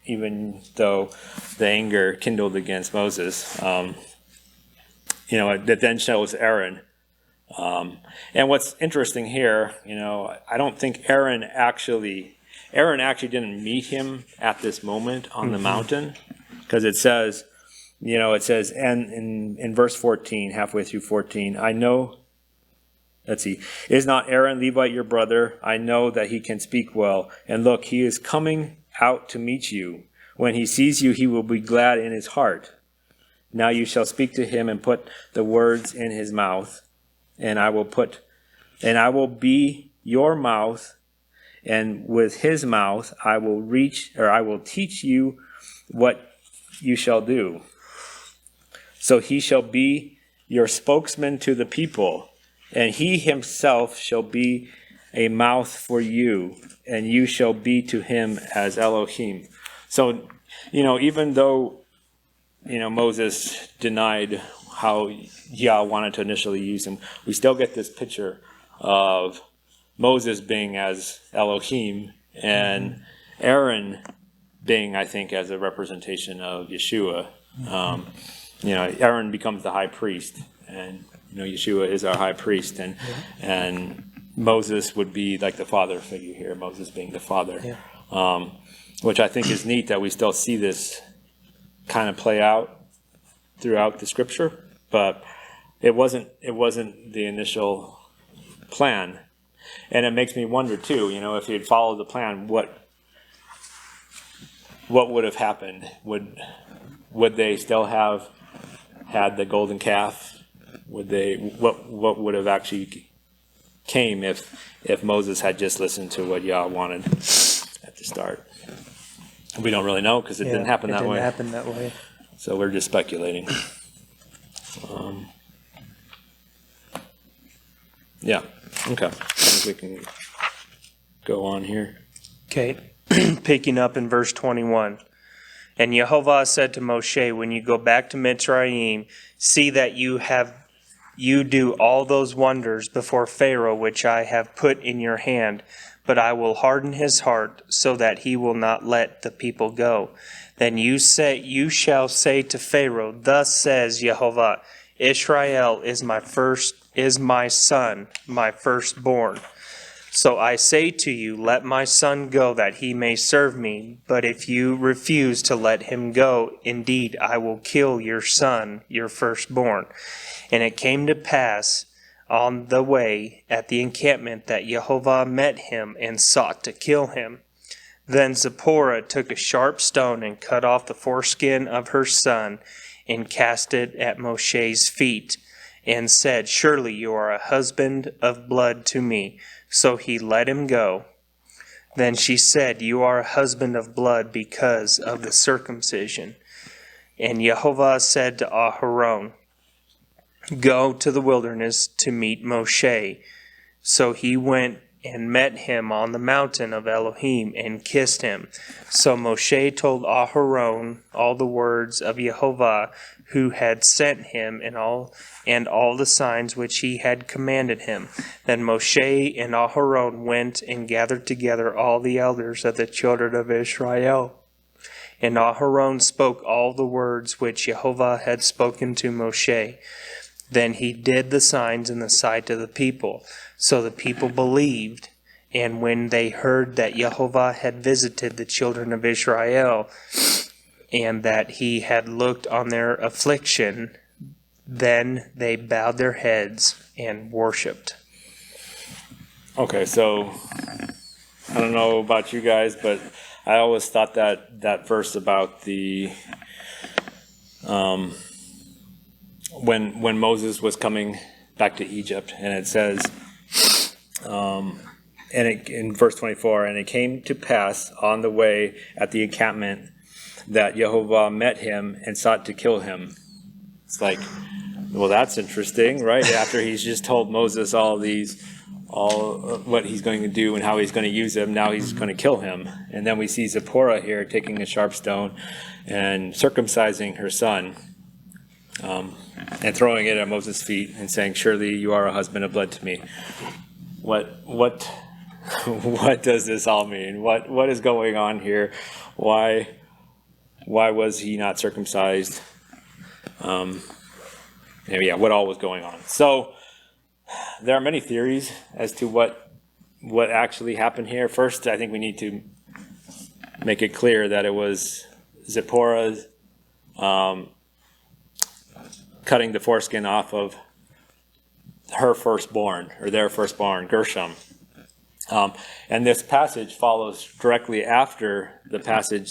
even though the anger kindled against Moses, that then shows Aaron. And what's interesting here, I don't think Aaron actually didn't meet him at this moment on the mountain, because it says, and in verse 14, halfway through 14, I know. Let's see. Is not Aaron Levite your brother? I know that he can speak well. And look, he is coming out to meet you. When he sees you, he will be glad in his heart. Now you shall speak to him and put the words in his mouth. And I will be your mouth. And with his mouth, I will teach you what you shall do. So he shall be your spokesman to the people. And he himself shall be a mouth for you, and you shall be to him as Elohim. So, even though, Moses denied how Yah wanted to initially use him, we still get this picture of Moses being as Elohim, and Aaron being, I think, as a representation of Yeshua. Aaron becomes the high priest, and Yeshua is our high priest, and Moses would be like the father figure here, Moses being the father, which I think is neat that we still see this kind of play out throughout the scripture, but it wasn't the initial plan, and it makes me wonder too, if he had followed the plan, what would have happened? Would they still have had the golden calf? What would have actually came if Moses had just listened to what Yah wanted at the start? We don't really know, because it didn't happen that way. It didn't happen that way. So we're just speculating. Yeah. Okay. I think we can go on here. Okay, picking up in verse 21. And Yehovah said to Moshe, when you go back to Mitzrayim, see that you do all those wonders before Pharaoh which I have put in your hand, but I will harden his heart so that he will not let the people go. Then you shall say to Pharaoh, thus says Yehovah, Israel is my son, my firstborn. So I say to you, let my son go that he may serve me. But if you refuse to let him go, indeed I will kill your son, your firstborn. And it came to pass on the way at the encampment that Yehovah met him and sought to kill him. Then Zipporah took a sharp stone and cut off the foreskin of her son and cast it at Moshe's feet and said, surely you are a husband of blood to me. So he let him go. Then she said, you are a husband of blood because of the circumcision. And Yehovah said to Aharon, go to the wilderness to meet Moshe. So he went and met him on the mountain of Elohim and kissed him. So Moshe told Aharon all the words of Yehovah who had sent him and all the signs which he had commanded him. Then Moshe and Aharon went and gathered together all the elders of the children of Israel. And Aharon spoke all the words which Yehovah had spoken to Moshe. Then he did the signs in the sight of the people. So the people believed, and when they heard that Yehovah had visited the children of Israel, and that he had looked on their affliction, then they bowed their heads and worshipped. Okay, so I don't know about you guys, but I always thought that verse about the when Moses was coming back to Egypt, and it says, in verse 24, and it came to pass on the way at the encampment that Yehovah met him and sought to kill him. It's like, well, that's interesting, right? After he's just told Moses all what he's going to do and how he's going to use him, now he's going to kill him. And then we see Zipporah here taking a sharp stone and circumcising her son, and throwing it at Moses' feet and saying, surely you are a husband of blood to me. What does this all mean? What is going on here? Why was he not circumcised? What all was going on? So there are many theories as to what actually happened here. First, I think we need to make it clear that it was Zipporah's cutting the foreskin off of her firstborn, or their firstborn, Gershom. And this passage follows directly after the passage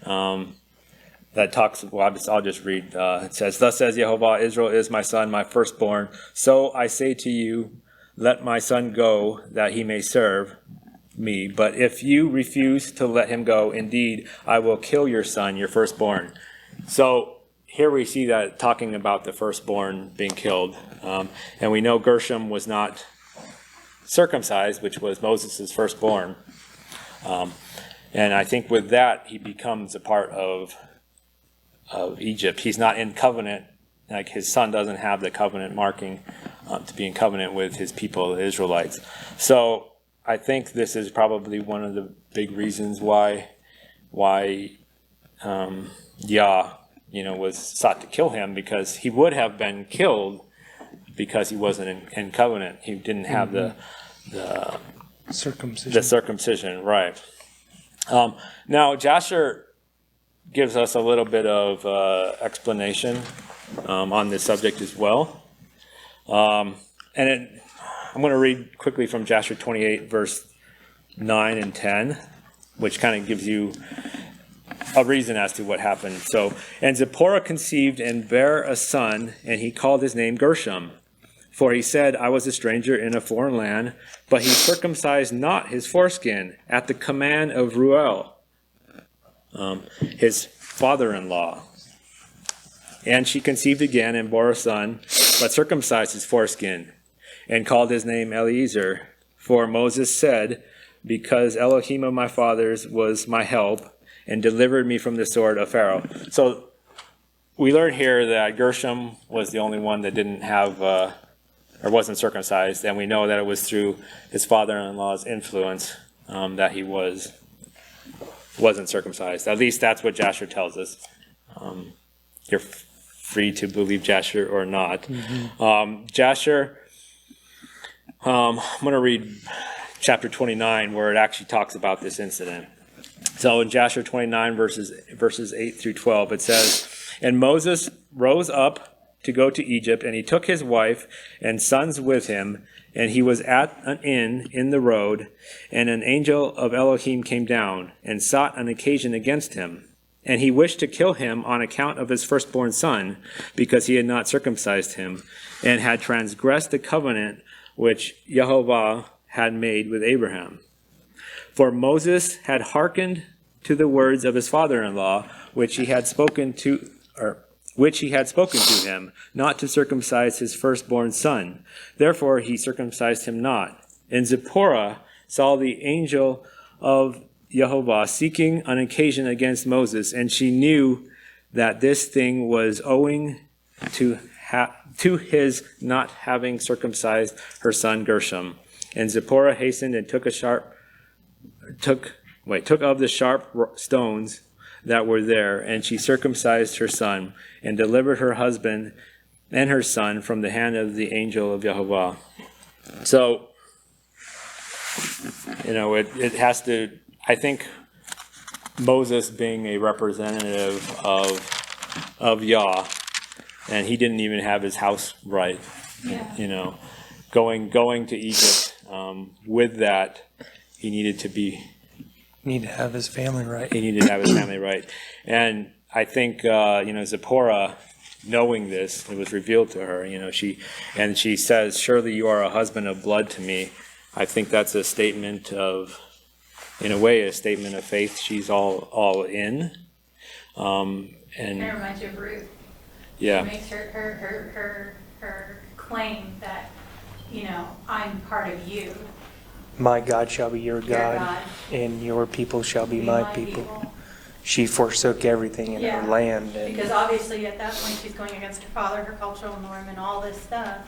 that talks, I'll just read. It says, thus says Yehovah, Israel is my son, my firstborn. So I say to you, let my son go, that he may serve me. But if you refuse to let him go, indeed, I will kill your son, your firstborn. So here we see that talking about the firstborn being killed. And we know Gershom was not circumcised, which was Moses' firstborn. And I think with that, he becomes a part of Egypt. He's not in covenant, like his son doesn't have the covenant marking to be in covenant with his people, the Israelites. So I think this is probably one of the big reasons why Yah, was sought to kill him, because he would have been killed because he wasn't in covenant. He didn't have the Circumcision. The circumcision, right. Now, Jasher gives us a little bit of explanation on this subject as well. I'm going to read quickly from Jasher 28, verse 9 and 10, which kind of gives you a reason as to what happened. So, and Zipporah conceived and bare a son, and he called his name Gershom. For he said, I was a stranger in a foreign land, but he circumcised not his foreskin at the command of Ruel, his father-in-law. And she conceived again and bore a son, but circumcised his foreskin. and called his name Eliezer. For Moses said, because Elohim of my fathers was my help and delivered me from the sword of Pharaoh. So we learn here that Gershom was the only one that didn't have, or wasn't circumcised, and we know that it was through his father-in-law's influence that he wasn't circumcised. At least that's what Jasher tells us. You're free to believe Jasher or not. Jasher, I'm going to read chapter 29 where it actually talks about this incident. So in Jasher 29 verses 8 through 12, it says, and Moses rose up to go to Egypt, and he took his wife and sons with him, and he was at an inn in the road, and an angel of Elohim came down and sought an occasion against him. And he wished to kill him on account of his firstborn son, because he had not circumcised him, and had transgressed the covenant which Jehovah had made with Abraham. For Moses had hearkened to the words of his father-in-law, which he had spoken to him, not to circumcise his firstborn son. Therefore he circumcised him not. And Zipporah saw the angel of Jehovah seeking an occasion against Moses, and she knew that this thing was owing to his not having circumcised her son Gershom. And Zipporah hastened and took of the sharp stones that were there, and she circumcised her son, and delivered her husband and her son from the hand of the angel of Jehovah. So, it has to, I think, Moses being a representative of Yah, and he didn't even have his house right. Yeah. Going to Egypt, with that, he needed to have his family right. He needed to have his family right. And I think, Zipporah, knowing this, it was revealed to her, she says, surely you are a husband of blood to me. I think that's a statement of, in a way, a statement of faith. She's all in. And It reminds you of Ruth. Yeah. She makes her claim that, I'm part of you. My God shall be your God, God. and your people shall be Be my my people. She forsook everything in Yeah. her land. And Because obviously at that point she's going against her father, her cultural norm, and all this stuff.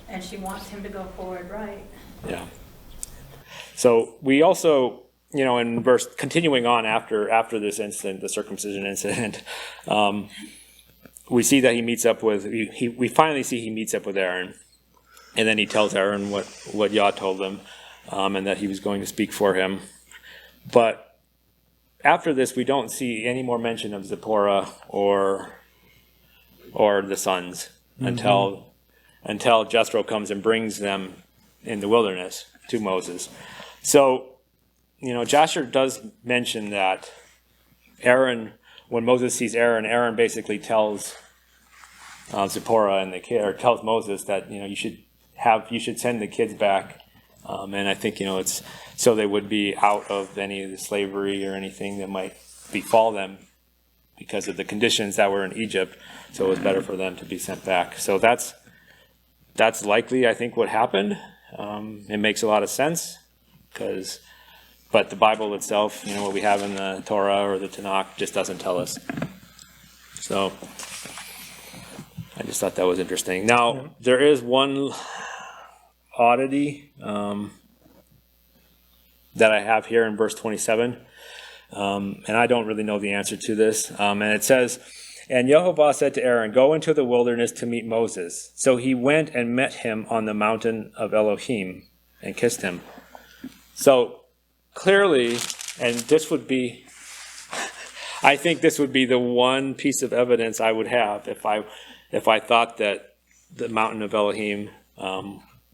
And she wants him to go forward right. Yeah. So we also, in continuing on after this incident, the circumcision incident, we see that he meets up with, we finally see he meets up with Aaron. And then he tells Aaron what Yah told him, and that he was going to speak for him. But after this, we don't see any more mention of Zipporah or the sons until Jethro comes and brings them in the wilderness to Moses. So, Jasher does mention that Aaron, when Moses sees Aaron basically tells Zipporah and the kid, or tells Moses that you should send the kids back, and I think it's so they would be out of any of the slavery or anything that might befall them because of the conditions that were in Egypt. So it was better for them to be sent back. So that's likely, I think, what happened. It makes a lot of sense but the Bible itself, what we have in the Torah or the Tanakh, just doesn't tell us. So I just thought that was interesting. Now, there is one oddity that I have here in verse 27, and I don't really know the answer to this. And it says, and Jehovah said to Aaron, go into the wilderness to meet Moses. So he went and met him on the mountain of Elohim and kissed him. So clearly, and this would be, I think this would be the one piece of evidence I would have if I thought that the mountain of Elohim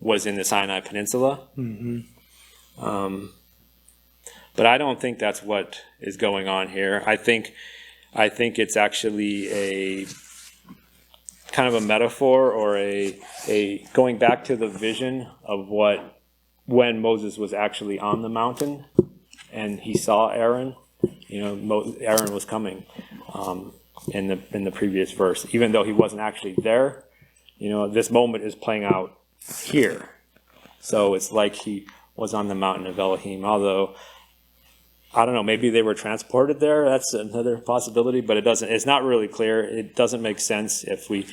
was in the Sinai Peninsula. Mm-hmm. But I don't think that's what is going on here. I think it's actually a kind of a metaphor or a going back to the vision of when Moses was actually on the mountain and he saw Aaron. Aaron was coming in the previous verse, even though he wasn't actually there. This moment is playing out here. So it's like he was on the mountain of Elohim, although I don't know, maybe they were transported there. That's another possibility, but it's not really clear. It doesn't make sense if we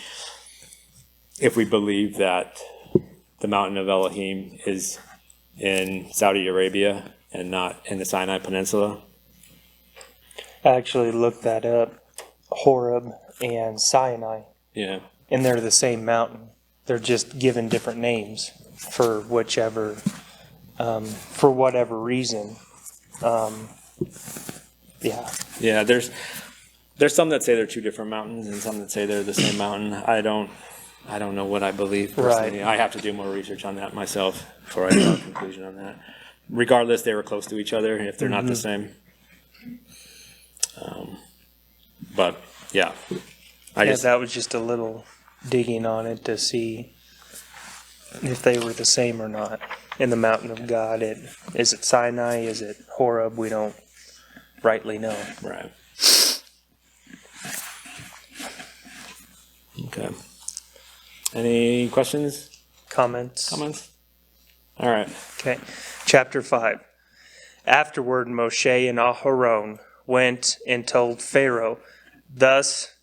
believe that the mountain of Elohim is in Saudi Arabia and not in the Sinai Peninsula. I actually looked that up. Horeb and Sinai. Yeah. And they're the same mountain. They're just given different names for whatever reason. Yeah, there's some that say they're two different mountains and some that say they're the same mountain. I don't know what I believe personally. Right. I have to do more research on that myself before I draw a conclusion on that. Regardless, they were close to each other if they're not the same. But yeah, that was just a little digging on it to see if they were the same or not. In the mountain of God, is it Sinai? Is it Horeb? We don't rightly know. Right. Okay. Any questions? Comments? All right. Okay. Chapter 5. Afterward, Moshe and Aharon went and told Pharaoh, thus.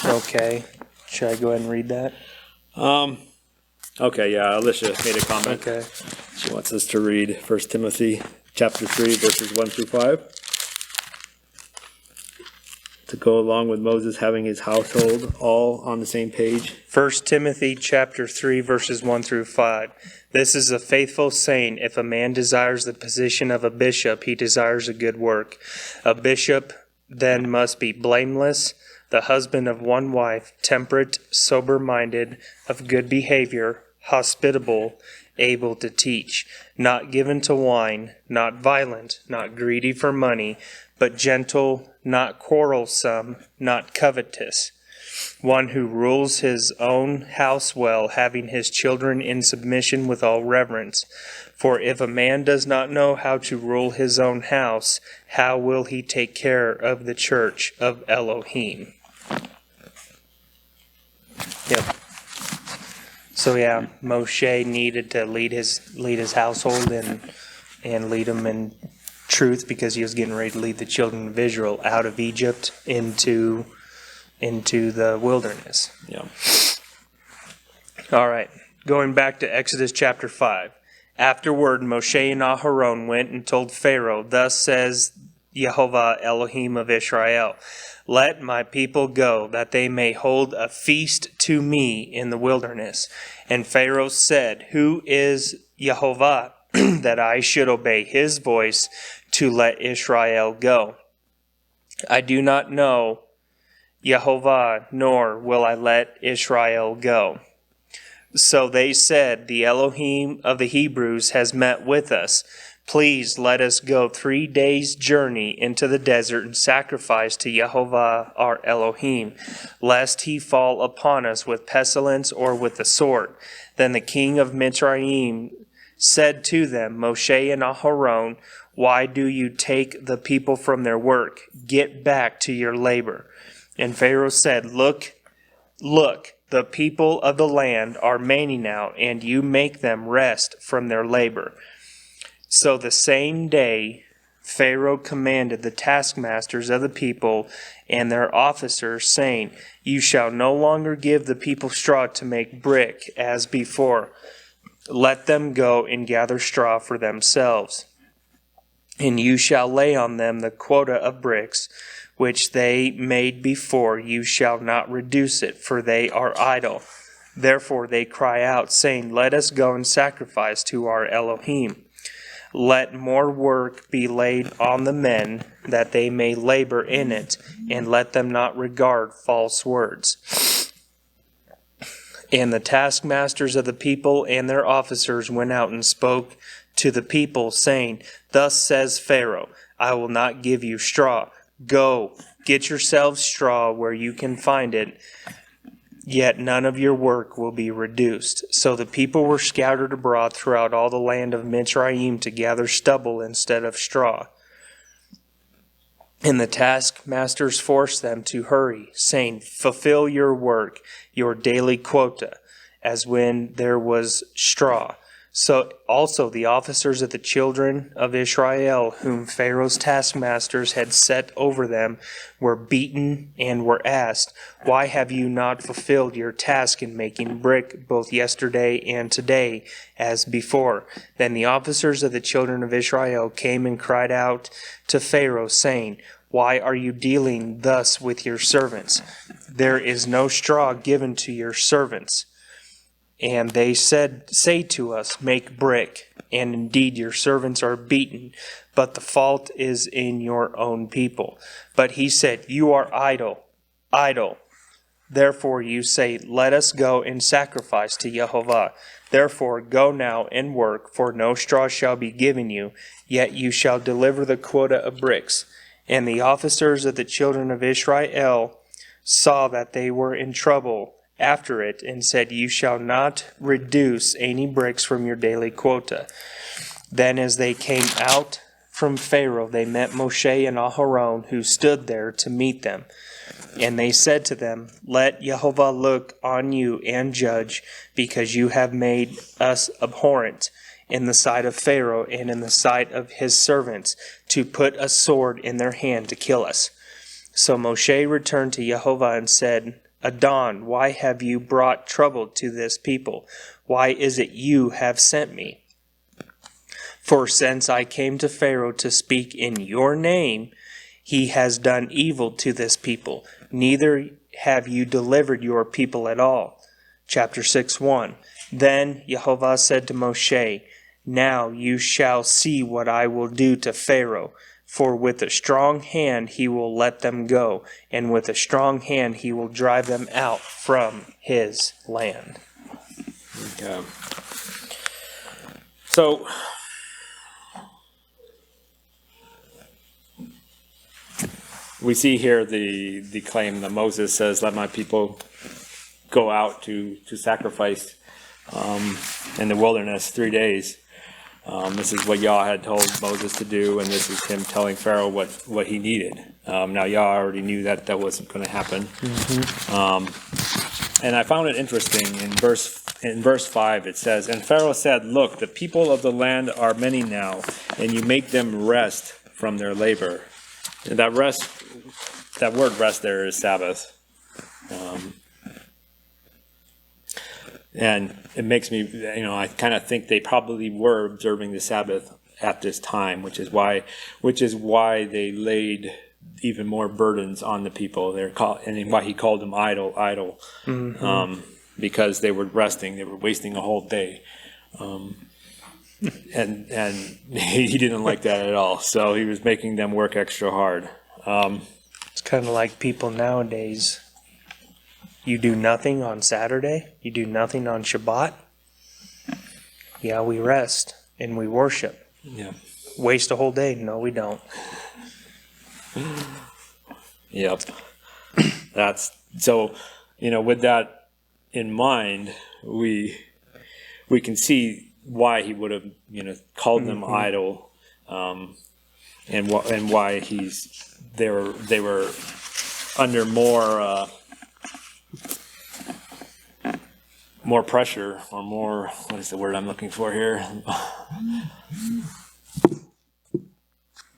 Okay. Should I go ahead and read that? Okay, yeah, Alicia made a comment. Okay. She wants us to read 1 Timothy chapter 3, verses 1 through 5. To go along with Moses having his household all on the same page. 1 Timothy chapter 3, verses 1 through 5. This is a faithful saying. If a man desires the position of a bishop, he desires a good work. A bishop then must be blameless, the husband of one wife, temperate, sober-minded, of good behavior, hospitable, able to teach, not given to wine, not violent, not greedy for money, but gentle, not quarrelsome, not covetous. One who rules his own house well, having his children in submission with all reverence. For if a man does not know how to rule his own house, how will he take care of the church of Elohim? Yep. So yeah, Moshe needed to lead his household and lead them in truth, because he was getting ready to lead the children of Israel out of Egypt into the wilderness. Yeah. All right, going back to Exodus chapter 5. Afterward, Moshe and Aharon went and told Pharaoh, thus says Yehovah Elohim of Israel, let my people go, that they may hold a feast to me in the wilderness. And Pharaoh said, who is Yehovah, that I should obey his voice to let Israel go? I do not know Yehovah, nor will I let Israel go. So they said, the Elohim of the Hebrews has met with us. Please let us go 3 days' journey into the desert and sacrifice to Yehovah our Elohim, lest he fall upon us with pestilence or with the sword. Then the king of Mitzrayim said to them, Moshe and Aharon, why do you take the people from their work? Get back to your labor. And Pharaoh said, Look, the people of the land are many now, and you make them rest from their labor. So the same day Pharaoh commanded the taskmasters of the people and their officers, saying, you shall no longer give the people straw to make brick as before. Let them go and gather straw for themselves. And you shall lay on them the quota of bricks which they made before. You shall not reduce it, for they are idle. Therefore they cry out, saying, let us go and sacrifice to our Elohim. Let more work be laid on the men, that they may labor in it, and let them not regard false words. And the taskmasters of the people and their officers went out and spoke to the people, saying, thus says Pharaoh, I will not give you straw. Go, get yourselves straw where you can find it, yet none of your work will be reduced. So the people were scattered abroad throughout all the land of Mitzrayim to gather stubble instead of straw. And the taskmasters forced them to hurry, saying, "Fulfill your work, your daily quota, as when there was straw." So also the officers of the children of Israel, whom Pharaoh's taskmasters had set over them, were beaten and were asked, "Why have you not fulfilled your task in making brick both yesterday and today, as before?" Then the officers of the children of Israel came and cried out to Pharaoh, saying, "Why are you dealing thus with your servants? There is no straw given to your servants." And they "Say to us, make brick. And indeed your servants are beaten, but the fault is in your own people." But he said, "You are idle, idle. Therefore you say, let us go and sacrifice to Jehovah. Therefore go now and work, for no straw shall be given you, yet you shall deliver the quota of bricks." And the officers of the children of Israel saw that they were in trouble after it, and said, "You shall not reduce any bricks from your daily quota." Then as they came out from Pharaoh, they met Moshe and Aharon, who stood there to meet them. And they said to them, "Let Jehovah look on you and judge, because you have made us abhorrent in the sight of Pharaoh and in the sight of his servants, to put a sword in their hand to kill us." So Moshe returned to Jehovah and said, "Adon, why have you brought trouble to this people? Why is it you have sent me? For since I came to Pharaoh to speak in your name, he has done evil to this people. Neither have you delivered your people at all." Chapter 6:1. Then Jehovah said to Moshe, "Now you shall see what I will do to Pharaoh. For with a strong hand he will let them go, and with a strong hand he will drive them out from his land." Okay. So, we see here the claim that Moses says, "Let my people go out to sacrifice in the wilderness 3 days." This is what Yah had told Moses to do, and this is him telling Pharaoh what he needed. Now, Yah already knew that wasn't going to happen. And I found it interesting in verse 5. It says, "And Pharaoh said, Look, the people of the land are many now, and you make them rest from their labor." And that word rest there is Sabbath. And it makes me, I kind of think they probably were observing the Sabbath at this time, which is why they laid even more burdens on the people. And why he called them idle, because they were resting. They were wasting a whole day, and he didn't like that at all. So he was making them work extra hard. It's kind of like people nowadays. You do nothing on Saturday. You do nothing on Shabbat. Yeah, we rest and we worship. Yeah. Waste a whole day. No, we don't. Yep. That's so. With that in mind, we can see why he would have called them idle, and why they were under more pressure, or more, what is the word I'm looking for here?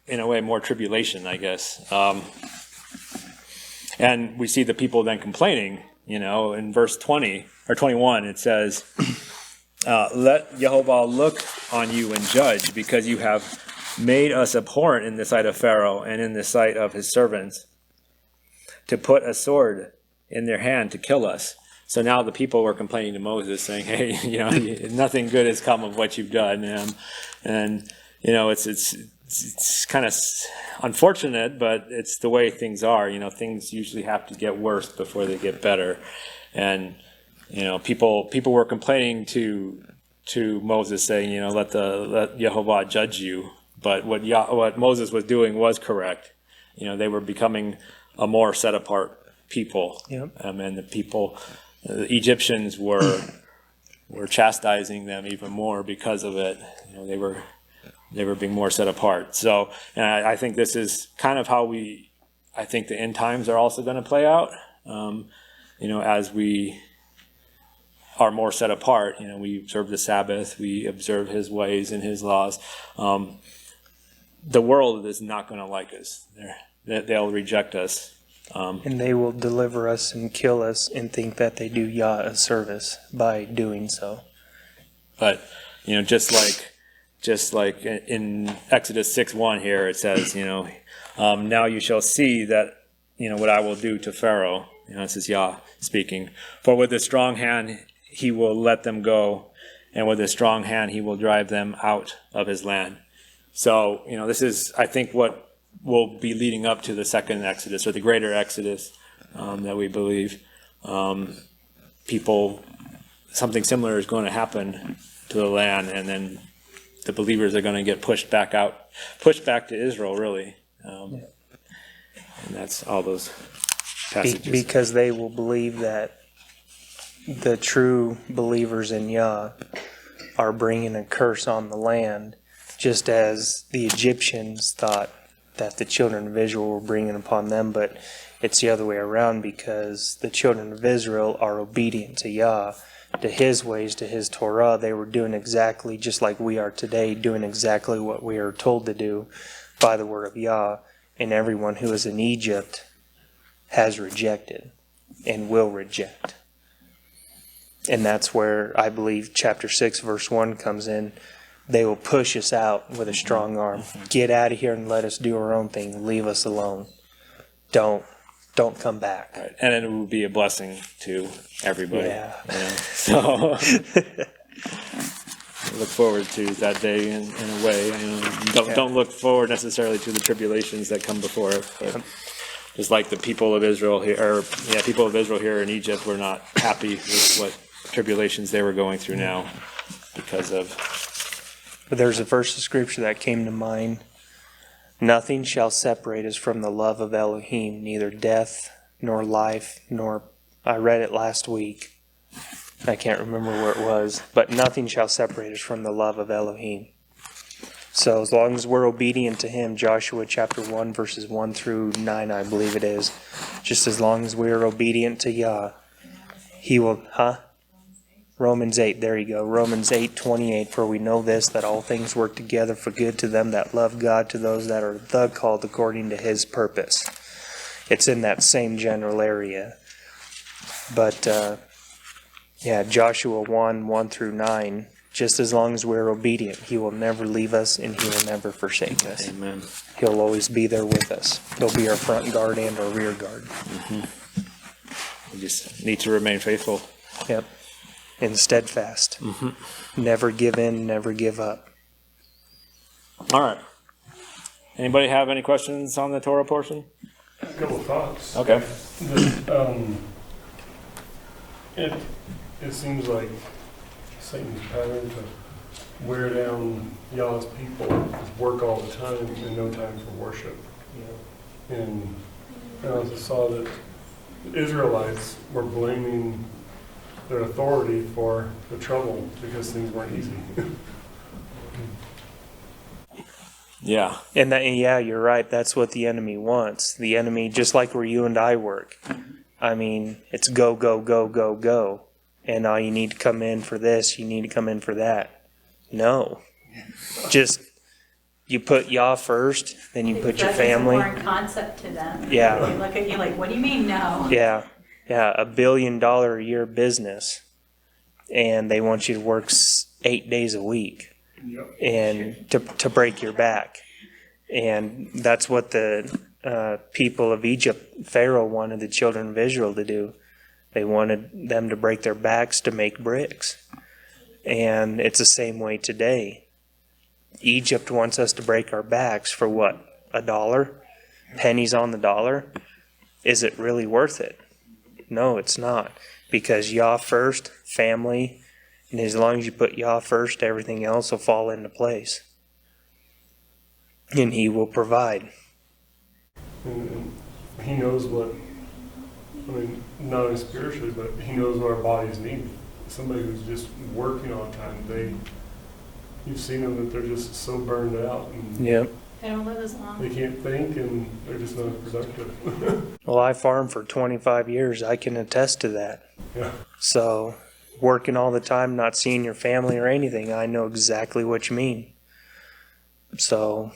In a way, more tribulation, I guess. And we see the people then complaining, in verse 20 or 21, it says, "Let Jehovah look on you and judge, because you have made us abhorrent in the sight of Pharaoh and in the sight of his servants, to put a sword in their hand to kill us." So now the people were complaining to Moses, saying, "Hey, nothing good has come of what you've done." And it's kind of unfortunate, but it's the way things are. Things usually have to get worse before they get better. And people were complaining to Moses, saying, let Jehovah judge you. But what Moses was doing was correct. They were becoming a more set apart people. Yep. And the Egyptians were chastising them even more because of it. they were being more set apart. So, and I think this is kind of how I think the end times are also going to play out. As we are more set apart, we observe the Sabbath, we observe his ways and his laws. The world is not going to like us. They'll reject us. And they will deliver us and kill us and think that they do Yah a service by doing so. But, just like in Exodus 6:1 here, it says, now you shall see that, what I will do to Pharaoh. This is Yah speaking. For with a strong hand he will let them go, and with a strong hand he will drive them out of his land. So, this is, I think, what will be leading up to the second Exodus, or the greater Exodus that we believe. Something similar is going to happen to the land, and then the believers are going to get pushed back to Israel, really. And that's all those passages. Because they will believe that the true believers in Yah are bringing a curse on the land, just as the Egyptians thought that the children of Israel were bringing upon them, but it's the other way around, because the children of Israel are obedient to Yah, to his ways, to his Torah. They were doing exactly just like we are today, doing exactly what we are told to do by the word of Yah, and everyone who is in Egypt has rejected and will reject. And that's where I believe chapter 6 verse 1 comes in. They will push us out with a strong arm. Get out of here and let us do our own thing. Leave us alone. Don't come back. Right. And it will be a blessing to everybody. Yeah. So look forward to that day in a way. Don't look forward necessarily to the tribulations that come before it. But just like the people of Israel here in Egypt were not happy with what tribulations they were going through now because of. But there's a verse of scripture that came to mind. Nothing shall separate us from the love of Elohim, neither death nor life, nor, I read it last week. I can't remember where it was, but nothing shall separate us from the love of Elohim. So as long as we're obedient to him, Joshua chapter 1 verses 1 through 9, I believe it is, just as long as we are obedient to Yah, he will, Romans 8, there you go. Romans 8:28, for we know this, that all things work together for good to them that love God, to those that are the called according to his purpose. It's in that same general area. But, Joshua 1 through 9, just as long as we're obedient, he will never leave us and he will never forsake us. Amen. He'll always be there with us. He'll be our front guard and our rear guard. We just need to remain faithful. Yep. And steadfast. Never give in, never give up. All right. Anybody have any questions on the Torah portion? A couple of thoughts. Okay. It seems like Satan's pattern to wear down Yah's people is work all the time and no time for worship. And I also saw that the Israelites were blaming their authority for the trouble because things weren't easy. And you're right. That's what the enemy wants. The enemy, just like where you and I work. I mean, it's go, go, go, go, go. And you need to come in for this, you need to come in for that. No. Just, you put Yah first, then you put your family. It's a foreign concept to them. Yeah. They look at you like, what do you mean no? Yeah, $1 billion a year business. And they want you to work 8 days a week. And to break your back. And that's what the people of Egypt, Pharaoh wanted the children of Israel to do. They wanted them to break their backs to make bricks. And it's the same way today. Egypt wants us to break our backs for what? $1? Pennies on the dollar? Is it really worth it? No, it's not. Because Yah first, family, and as long as you put Yah first, everything else will fall into place. And he will provide. And he knows not only spiritually, but he knows what our bodies need. Somebody who's just working all the time, you've seen them that they're just so burned out and Yep. They don't live as they long. can't think and they're just not productive. Well, I farmed for 25 years. I can attest to that. Yeah. So, working all the time, not seeing your family or anything, I know exactly what you mean. So,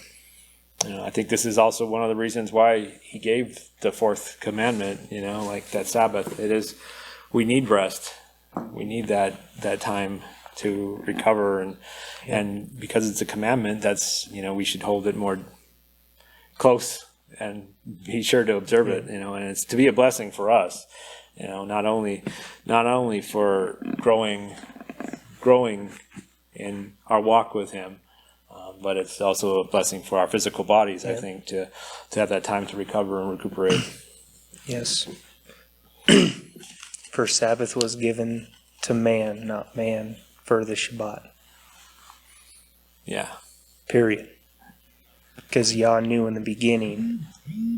I think this is also one of the reasons why he gave the fourth commandment, like that Sabbath. It is, we need rest. We need that time to recover. And because it's a commandment, that's, we should hold it more close and be sure to observe it, and it's to be a blessing for us, not only for growing in our walk with him, but it's also a blessing for our physical bodies, I think, to have that time to recover and recuperate. yes. For Sabbath was given to man, not man for the Shabbat. Yeah. Period. Because Yah knew in the beginning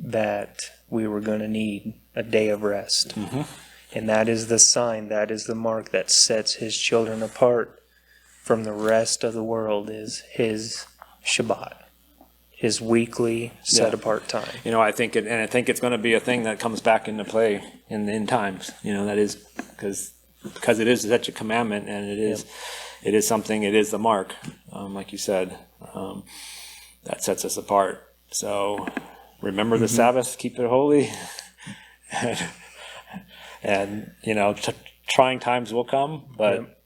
that we were going to need a day of rest. Mm-hmm. And that is the sign, that is the mark that sets his children apart from the rest of the world, is his Shabbat, his weekly set apart time. I think it's going to be a thing that comes back into play in the end times. That is because it is such a commandment, and it is something. It is the mark, like you said, that sets us apart. So remember the Sabbath, keep it holy, and trying times will come, but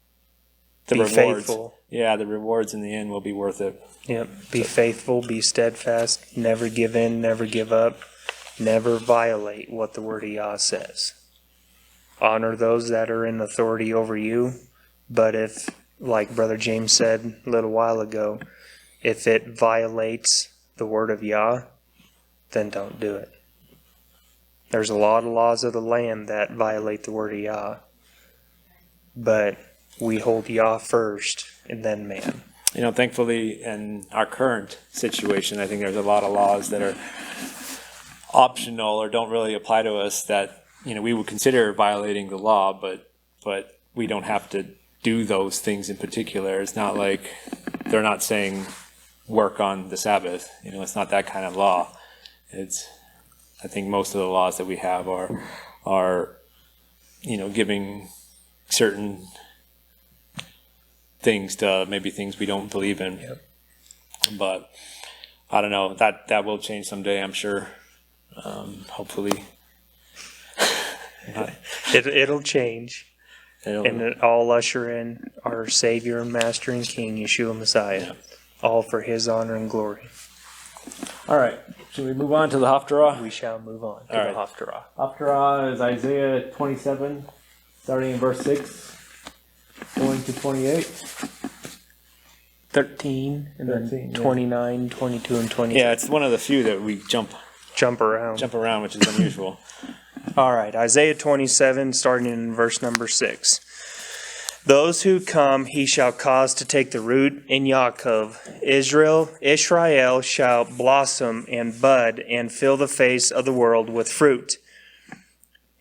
the Be rewards, faithful. yeah, the rewards in the end will be worth it. Yep. Be faithful, be steadfast, never give in, never give up, never violate what the Word of Yah says. Honor those that are in authority over you, but if, like Brother James said a little while ago, if it violates the Word of Yah, then don't do it. There's a lot of laws of the land that violate the Word of Yah, but we hold Yah first and then man. Thankfully, in our current situation, I think there's a lot of laws that are optional or don't really apply to us that, we would consider violating the law, but we don't have to do those things in particular. It's not like they're not saying work on the Sabbath. It's not that kind of law. I think most of the laws that we have are giving certain things to maybe things we don't believe in. Yep. But I don't know, that will change someday, I'm sure. Hopefully. It'll change, and it all usher in our Savior and Master and King, Yeshua Messiah, all for His honor and glory. All right, should we move on to the Haftarah? We shall move on to All the right. Haftarah. Haftarah is Isaiah 27, starting in verse 6, going to 28. 13, and 13, then yeah. 29, 22, and 23. Yeah, it's one of the few that we jump Jump around. which is unusual. All right, Isaiah 27, starting in verse number 6. Those who come he shall cause to take the root in Yaakov. Israel shall blossom and bud and fill the face of the world with fruit.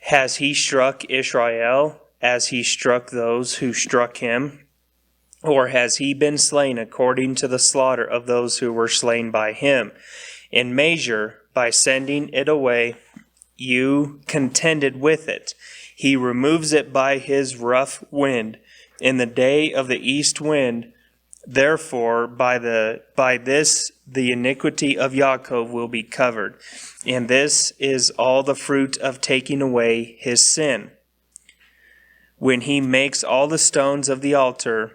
Has he struck Israel as he struck those who struck him? Or has he been slain according to the slaughter of those who were slain by him? In measure, by sending it away, you contended with it. He removes it by his rough wind. In the day of the east wind, therefore, by this the iniquity of Yaakov will be covered. And this is all the fruit of taking away his sin. When he makes all the stones of the altar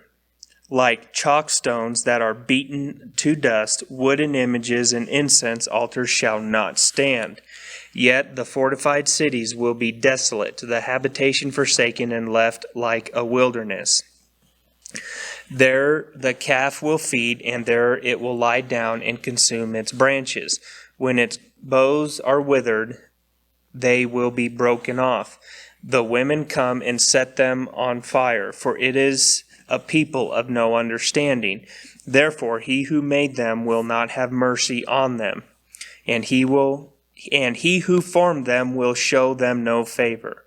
like chalk stones that are beaten to dust, wooden images and incense altars shall not stand. Yet the fortified cities will be desolate, the habitation forsaken and left like a wilderness. There the calf will feed, and there it will lie down and consume its branches. When its boughs are withered, they will be broken off. The women come and set them on fire, for it is a people of no understanding. Therefore he who made them will not have mercy on them, and he who formed them will show them no favor.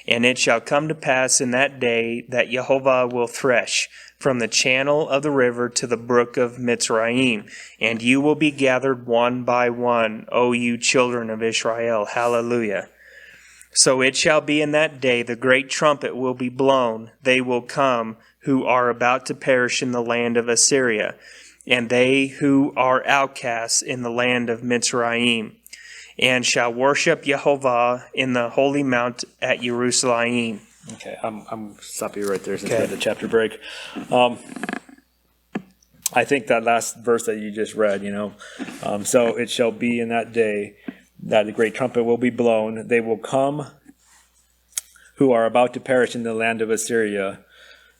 And it shall come to pass in that day that Jehovah will thresh from the channel of the river to the brook of Mitzrayim, and you will be gathered one by one, O you children of Israel. Hallelujah. So it shall be in that day the great trumpet will be blown. They will come who are about to perish in the land of Assyria, and they who are outcasts in the land of Mitzrayim, and shall worship Jehovah in the holy mount at Jerusalem. Okay, I'm stop you right there since Okay. we had the chapter break. I think that last verse that you just read, so it shall be in that day that the great trumpet will be blown. They will come who are about to perish in the land of Assyria,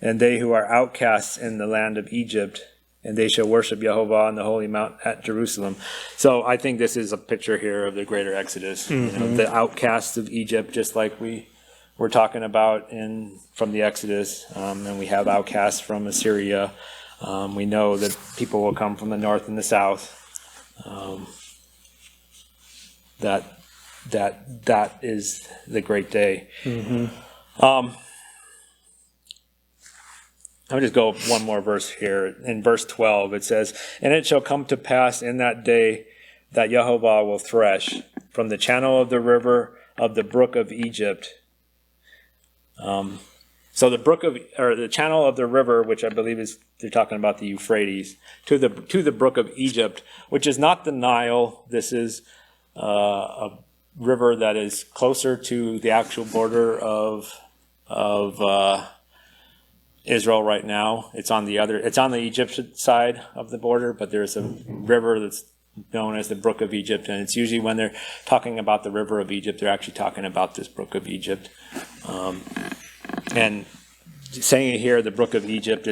and they who are outcasts in the land of Egypt, and they shall worship Jehovah on the holy mount at Jerusalem. So I think this is a picture here of the greater Exodus. The outcasts of Egypt, just like we were talking about from the Exodus, and we have outcasts from Assyria. We know that people will come from the north and the south. That is the great day. I'll just go one more verse here. In verse 12, it says, "And it shall come to pass in that day that Jehovah will thresh from the channel of the river of the brook of Egypt." So the channel of the river, which I believe they're talking about the Euphrates, to the brook of Egypt, which is not the Nile. This is a river that is closer to the actual border of Israel right now. It's on the Egyptian side of the border, but there's a river that's known as the Brook of Egypt, and it's usually when they're talking about the river of Egypt, they're actually talking about this Brook of Egypt. And saying here, the Brook of Egypt,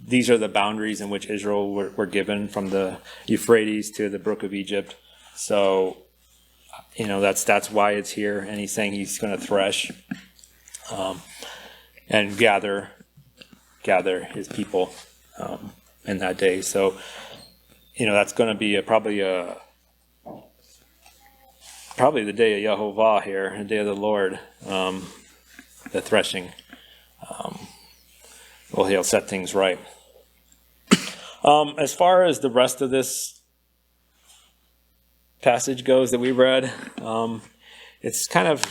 these are the boundaries in which Israel were given, from the Euphrates to the Brook of Egypt. So, that's why it's here. And he's saying he's going to thresh and gather his people in that day. So, that's going to be probably the day of Yehovah here, the day of the Lord, the threshing. He'll set things right. As far as the rest of this passage goes that we read, it's kind of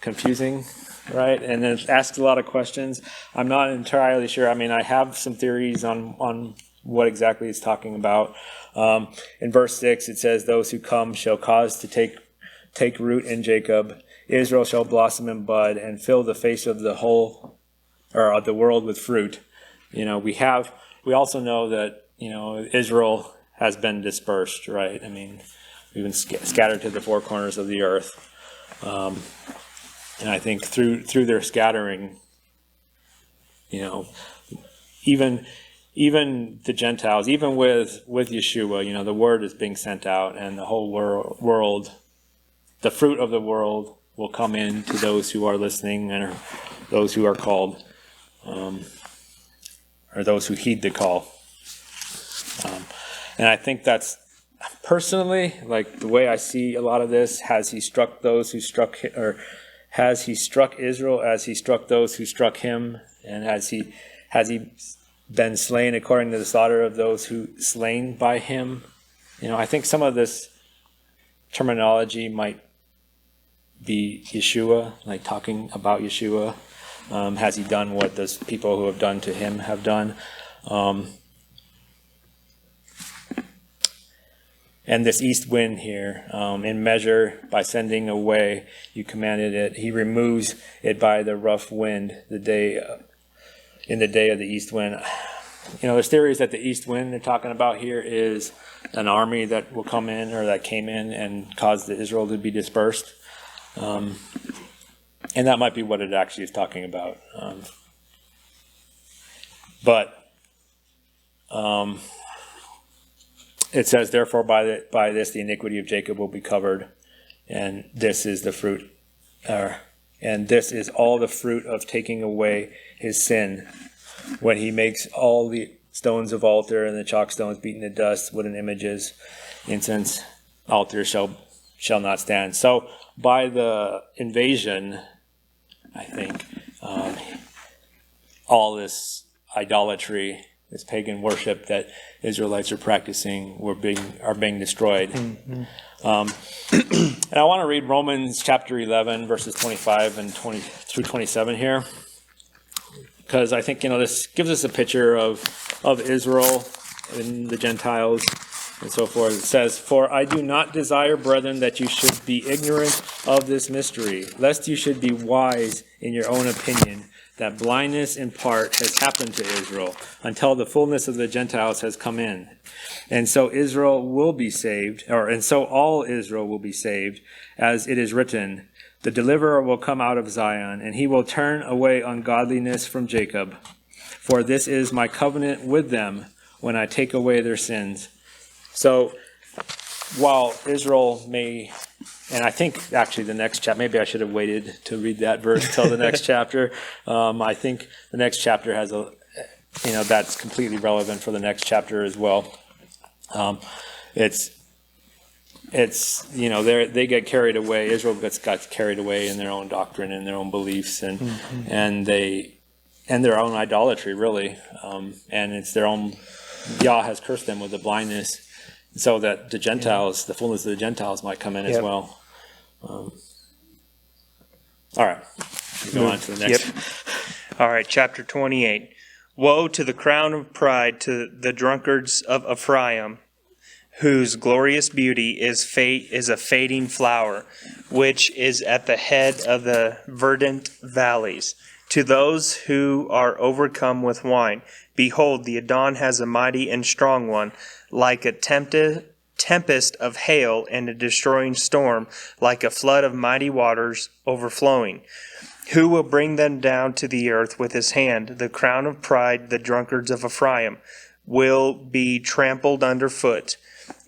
confusing, right? And it asks a lot of questions. I'm not entirely sure. I mean, I have some theories on what exactly it's talking about. In verse 6, it says, "Those who come shall cause to take root in Jacob. Israel shall blossom and bud and fill the face of the whole, or of the world, with fruit." We also know that, Israel has been dispersed, right? I mean, we've been scattered to the four corners of the earth. And I think through their scattering, even the Gentiles, even with Yeshua, the word is being sent out, and the whole world, the fruit of the world will come in to those who are listening, and those who are called, or those who heed the call. And I think that's, personally, like the way I see a lot of this, has he struck Israel as he struck those who struck him? And has he been slain according to the slaughter of those who slain by him? I think some of this terminology might be Yeshua, like talking about Yeshua. Has he done what those people who have done to him have done? And this east wind here, in measure, by sending away, you commanded it. He removes it by the rough wind, in the day of the east wind. There's theories that the east wind they're talking about here is an army that will come in, or that came in and caused Israel to be dispersed. And that might be what it actually is talking about. It says, "Therefore by this the iniquity of Jacob will be covered, and this is the fruit, and this is all the fruit of taking away his sin, when he makes all the stones of altar and the chalk stones beaten to dust, wooden images, incense, altar shall not stand." So by the invasion I think. All this idolatry, this pagan worship that Israelites are practicing, are being destroyed. And I want to read Romans chapter 11, verses 25 and 20 through 27 here, because I think this gives us a picture of Israel and the Gentiles and so forth. It says, "For I do not desire, brethren, that you should be ignorant of this mystery, lest you should be wise in your own opinion, that blindness in part has happened to Israel until the fullness of the Gentiles has come in. And so Israel will be saved, and so all Israel will be saved, as it is written, the deliverer will come out of Zion, and he will turn away ungodliness from Jacob. For this is my covenant with them when I take away their sins." So while Israel may, and I think actually the next chapter, maybe I should have waited to read that verse till the next chapter. I think the next chapter has that's completely relevant for the next chapter as well. They get carried away. Israel got carried away in their own doctrine and their own beliefs and their own idolatry, really. And it's their own, Yah has cursed them with the blindness, so that the Gentiles, the fullness of the Gentiles might come in as well. All right. Go on to the next. Yep. All right, chapter 28. Woe to the crown of pride, to the drunkards of Ephraim, whose glorious beauty is a fading flower, which is at the head of the verdant valleys. To those who are overcome with wine, behold, the Adon has a mighty and strong one, like a tempest of hail and a destroying storm, like a flood of mighty waters overflowing. Who will bring them down to the earth with his hand? The crown of pride, the drunkards of Ephraim, will be trampled underfoot.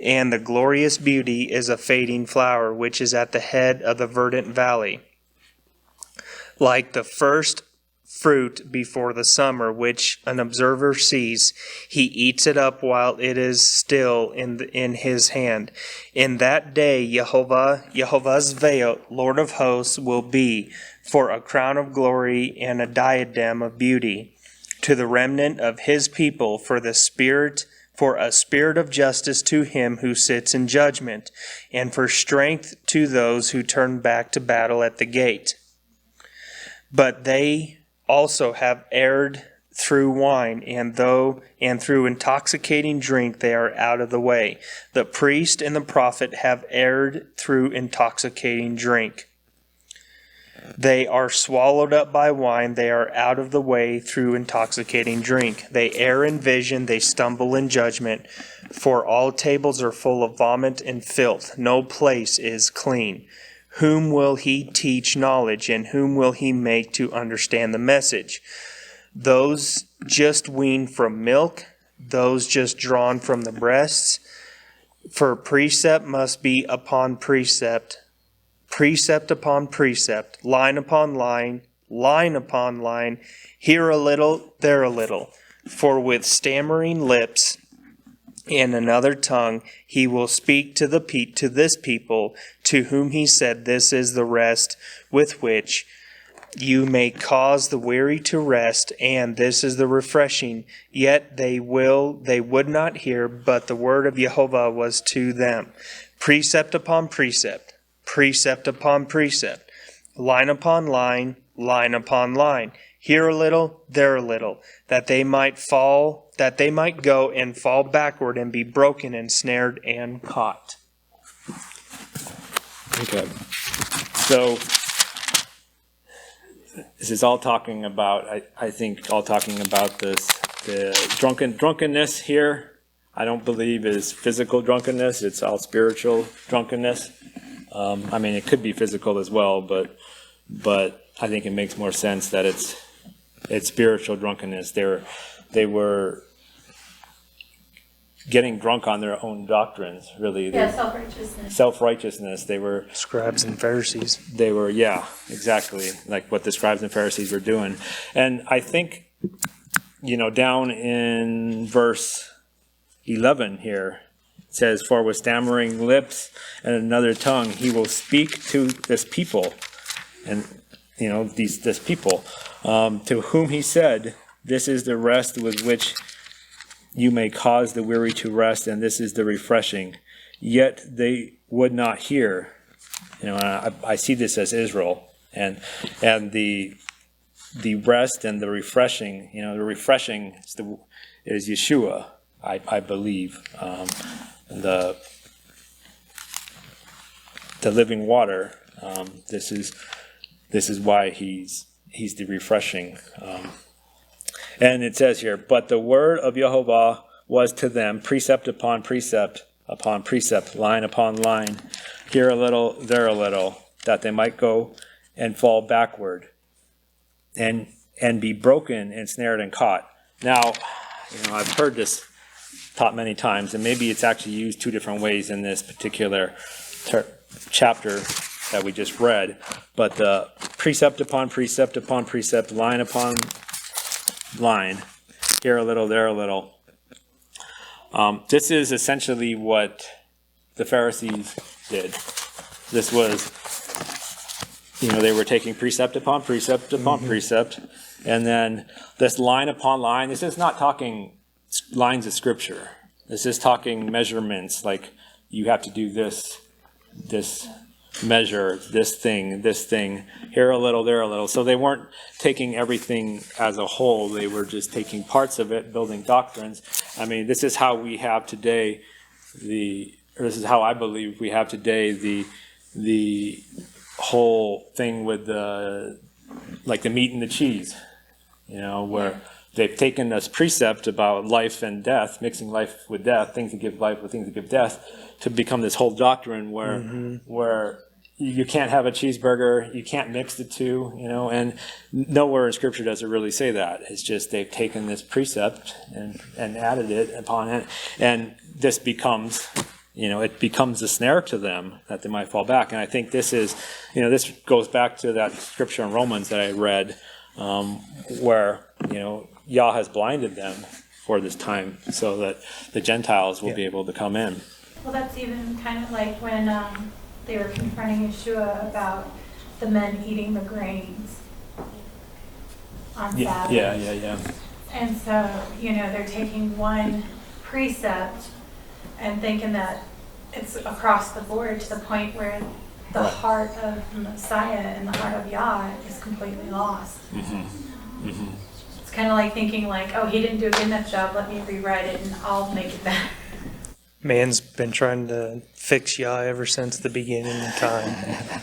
And the glorious beauty is a fading flower, which is at the head of the verdant valley. Like the first fruit before the summer, which an observer sees, he eats it up while it is still in his hand. In that day, Jehovah's veil, Lord of hosts, will be for a crown of glory and a diadem of beauty to the remnant of his people, for a spirit of justice to him who sits in judgment, and for strength to those who turn back to battle at the gate. But they also have erred through wine, and through intoxicating drink they are out of the way. The priest and the prophet have erred through intoxicating drink. They are swallowed up by wine, they are out of the way through intoxicating drink. They err in vision, they stumble in judgment, for all tables are full of vomit and filth. No place is clean. Whom will he teach knowledge, and whom will he make to understand the message? Those just weaned from milk, those just drawn from the breasts. For precept must be upon precept, precept upon precept, line upon line, line upon line, here a little, there a little. For with stammering lips and another tongue he will speak to this people, to whom he said, this is the rest with which you may cause the weary to rest, and this is the refreshing. Yet they would not hear, but the word of Jehovah was to them. Precept upon precept, precept upon precept, line upon line, line upon line, here a little, there a little, that they might go and fall backward and be broken and snared and caught. Okay. So this is all talking about, I think, all talking about the drunkenness here. I don't believe is physical drunkenness. It's all spiritual drunkenness. I mean, it could be physical as well, but I think it makes more sense that it's spiritual drunkenness. They were getting drunk on their own doctrines, really. Yeah, self-righteousness. Self-righteousness. They were Scribes and Pharisees. They were, yeah, exactly, like what the scribes and Pharisees were doing. And I think, down in verse 11 here, it says, for with stammering lips and another tongue he will speak to this people. And this people, to whom he said, "This is the rest with which you may cause the weary to rest, and this is the refreshing." Yet they would not hear. I see this as Israel, and the rest and the refreshing. The refreshing is Yeshua, I believe. The living water. This is why he's the refreshing. And it says here, "But the word of Yehovah was to them precept upon precept upon precept, line upon line, here a little, there a little, that they might go and fall backward, and be broken and snared and caught." Now, I've heard this taught many times, and maybe it's actually used two different ways in this particular chapter that we just read. But the precept upon precept upon precept, line upon line, here a little, there a little. This is essentially what the Pharisees did. This was, they were taking precept upon precept upon precept, and then this line upon line. This is not talking lines of scripture. This is talking measurements, like you have to do this measure, this thing, here a little, there a little. So they weren't taking everything as a whole. They were just taking parts of it, building doctrines. I mean, this is how we have today this is how I believe we have today the whole thing with the meat and the cheese, where they've taken this precept about life and death, mixing life with death, things that give life with things that give death, to become this whole doctrine where you can't have a cheeseburger, you can't mix the two, and nowhere in Scripture does it really say that. It's just they've taken this precept and added it upon it, and this becomes, it becomes a snare to them that they might fall back. And I think this is, this goes back to that scripture in Romans that I read, where, Yah has blinded them for this time so that the Gentiles will be able to come in. Well, that's even kind of like when they were confronting Yeshua about the men eating the grains on Sabbath. Yeah. And so, they're taking one precept and thinking that it's across the board to the point where the heart of the Messiah and the heart of Yah is completely lost. It's kind of like thinking oh, he didn't do a good enough job, let me rewrite it and I'll make it better. Man's been trying to fix Yah ever since the beginning of time.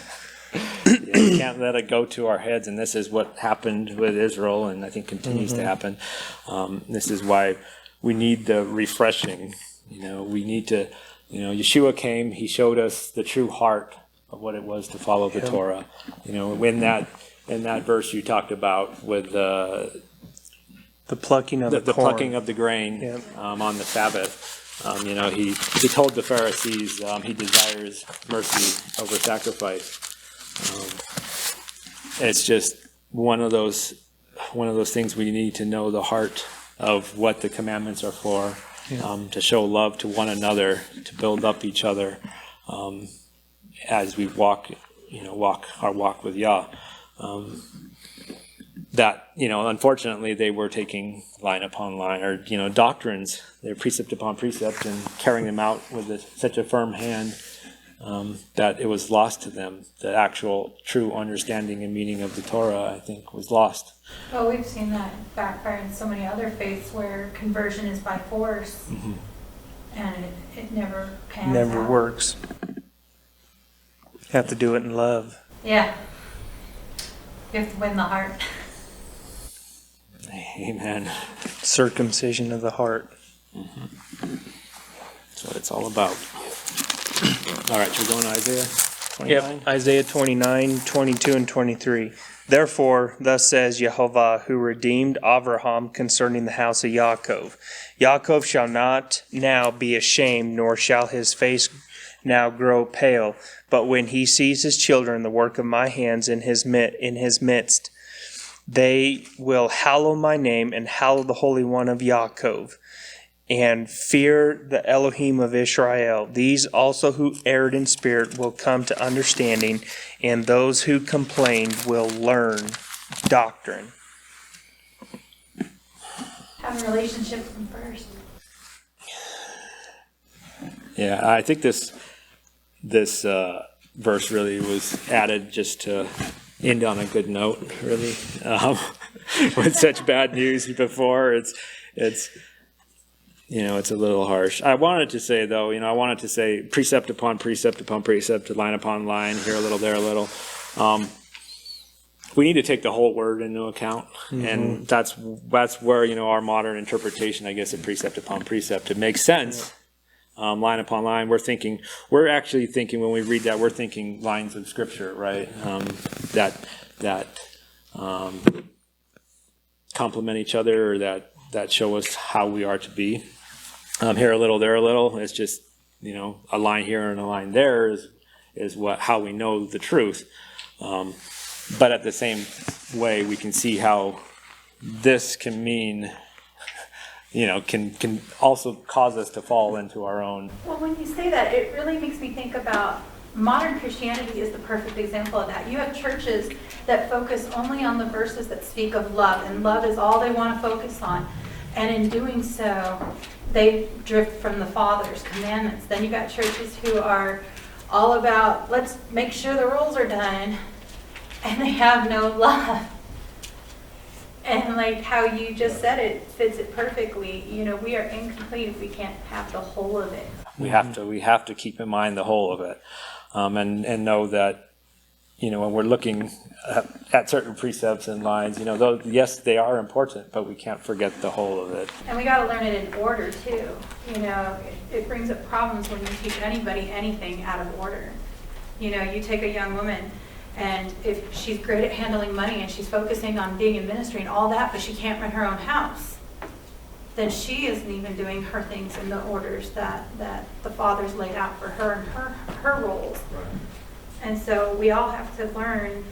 We can't let it go to our heads, and this is what happened with Israel, and I think continues to happen. This is why we need the refreshing. We need to, Yeshua came, he showed us the true heart of what it was to follow the Torah. In that verse you talked about with the plucking of the corn. Plucking of the grain on the Sabbath. He told the Pharisees he desires mercy over sacrifice. It's just one of those things we need to know the heart of what the commandments are for, to show love to one another, to build up each other as we walk our walk with Yah. That, unfortunately they were taking line upon line, or, doctrines, they're precept upon precept, and carrying them out with such a firm hand that it was lost to them. The actual true understanding and meaning of the Torah, I think, was lost. Well, we've seen that backfire in so many other faiths where conversion is by force, and it never pans out. Never works. Have to do it in love. Yeah. You have to win the heart. Amen. Circumcision of the heart. That's what it's all about. All right, should we go to Isaiah 29? Yep, Isaiah 29, 22, and 23. Therefore, thus says Yehovah, who redeemed Avraham concerning the house of Yaakov. Yaakov shall not now be ashamed, nor shall his face now grow pale. But when he sees his children, the work of my hands in his midst, they will hallow my name and hallow the Holy One of Yaakov. and fear the Elohim of Israel. These also who erred in spirit will come to understanding, and those who complained will learn doctrine. Have a relationship with him first. Yeah, I think this verse really was added just to end on a good note, really. With such bad news before, it's it's a little harsh. I wanted to say though, precept upon precept upon precept, line upon line, here a little, there a little. We need to take the whole word into account, and that's where our modern interpretation, I guess, of precept upon precept, it makes sense. Line upon line, we're actually thinking when we read that, we're thinking lines of scripture, right? That complement each other, or that show us how we are to be. Here a little, there a little. It's just a line here and a line there is how we know the truth. But at the same way, we can see how this can mean, can also cause us to fall into our own. Well, when you say that, it really makes me think about modern Christianity is the perfect example of that. You have churches that focus only on the verses that speak of love, and love is all they want to focus on. And in doing so, they drift from the Father's commandments. Then you've got churches who are all about, let's make sure the rules are done, and they have no love. And like how you just said it, fits it perfectly. We are incomplete if we can't have the whole of it. We have to keep in mind the whole of it, and know that when we're looking at certain precepts and lines, those, yes, they are important, but we can't forget the whole of it. And we got to learn it in order too. It brings up problems when you teach anybody anything out of order. You take a young woman, and if she's great at handling money and she's focusing on being in ministry and all that, but she can't run her own house, then she isn't even doing her things in the orders that the Father's laid out for her and her roles. Right. And so we all have to learn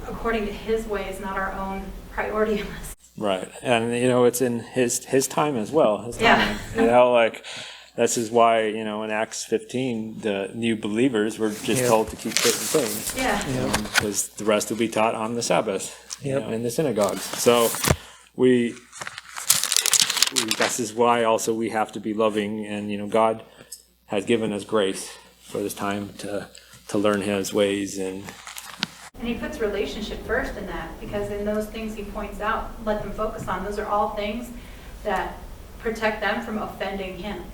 according to His ways, not our own priority list. Right, and it's in his time as well. His Yeah. time. This is why in Acts 15 the new believers were just told to keep certain things. Yeah. Because the rest will be taught on the Sabbath. In the synagogues. So this is why also we have to be loving, and God has given us grace for this time to learn His ways, and He puts relationship first in that, because in those things He points out, let them focus on. Those are all things that protect them from offending Him.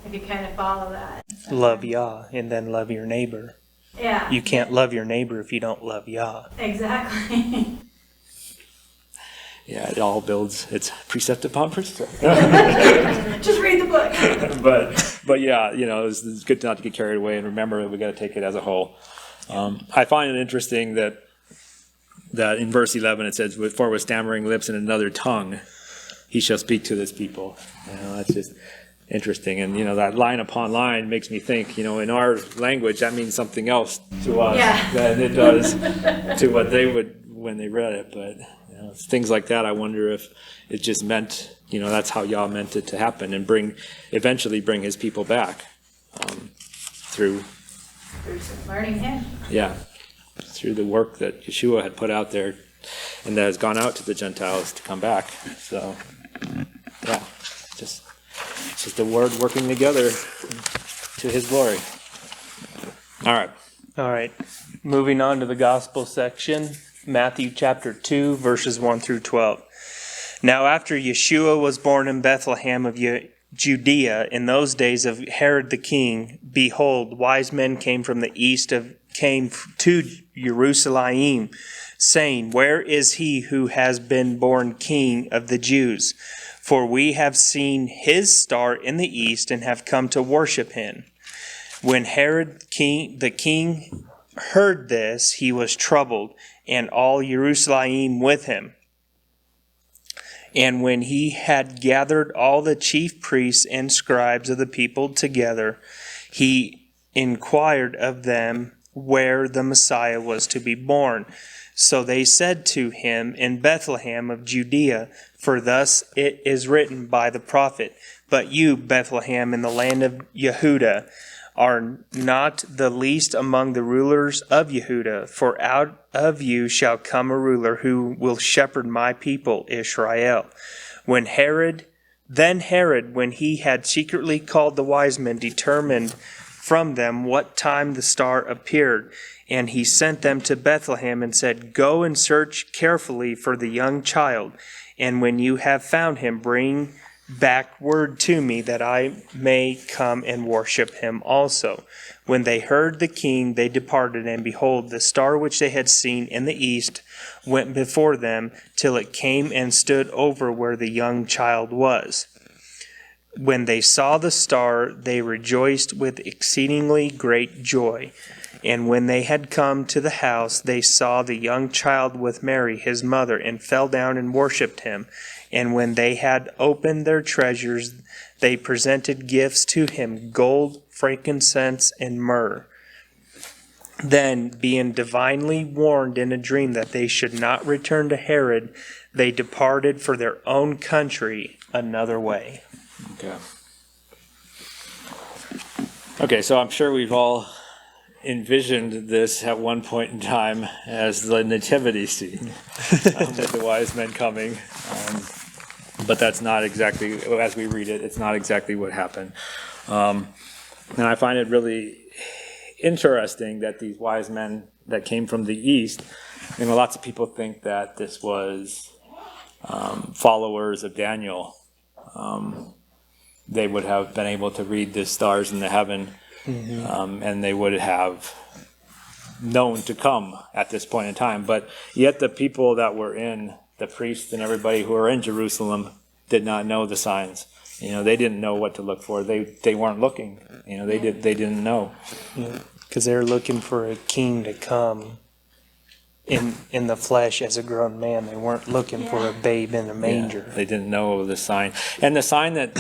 If you kind of follow that. Love Yah, and then love your neighbor. Yeah. You can't love your neighbor if you don't love Yah. Exactly. it all builds. It's precept upon precept. Just read the book. but yeah, it's good not to get carried away, and remember that we got to take it as a whole. I find it interesting that in verse 11 it says, "For with stammering lips and another tongue, he shall speak to this people." That's just interesting, and that line upon line makes me think. In our language, that means something else to us than it does to what they would when they read it. But things like that, I wonder if it just meant, that's how Yah meant it to happen, and eventually bring His people back through Learning Him. Yeah, through the work that Yeshua had put out there, and that has gone out to the Gentiles to come back. So, yeah, it's just the word working together to His glory. All right. Moving on to the gospel section, Matthew chapter 2, verses 1 through 12. Now after Yeshua was born in Bethlehem of Judea, in those days of Herod the king, behold, wise men came from the east came to Jerusalem, saying, "Where is he who has been born King of the Jews? For we have seen his star in the east and have come to worship him." When Herod the king heard this, he was troubled, and all Jerusalem with him. And when he had gathered all the chief priests and scribes of the people together, he inquired of them where the Messiah was to be born. So they said to him, in Bethlehem of Judea, for thus it is written by the prophet, but you, Bethlehem, in the land of Yehudah, are not the least among the rulers of Yehudah, for out of you shall come a ruler who will shepherd my people Israel. Then Herod, when he had secretly called the wise men, determined from them what time the star appeared. And he sent them to Bethlehem and said, go and search carefully for the young child. And when you have found him, bring back word to me that I may come and worship him also. When they heard the king, they departed, and behold, the star which they had seen in the east went before them till it came and stood over where the young child was. When they saw the star, they rejoiced with exceedingly great joy. And when they had come to the house, they saw the young child with Mary, his mother, and fell down and worshipped him. And when they had opened their treasures, they presented gifts to him, gold, frankincense, and myrrh. Then, being divinely warned in a dream that they should not return to Herod, they departed for their own country another way. Okay, so I'm sure we've all envisioned this at one point in time as the nativity scene with the wise men coming. But that's not exactly, as we read it, it's not exactly what happened. And I find it really interesting that these wise men that came from the east, lots of people think that this was followers of Daniel. They would have been able to read the stars in the heaven, and they would have known to come at this point in time. But yet the people that were the priests and everybody who were in Jerusalem did not know the signs. They didn't know what to look for. They weren't looking. They didn't know. Because they were looking for a king to come in the flesh as a grown man. They weren't looking for a babe in a manger. They didn't know the sign. And the sign that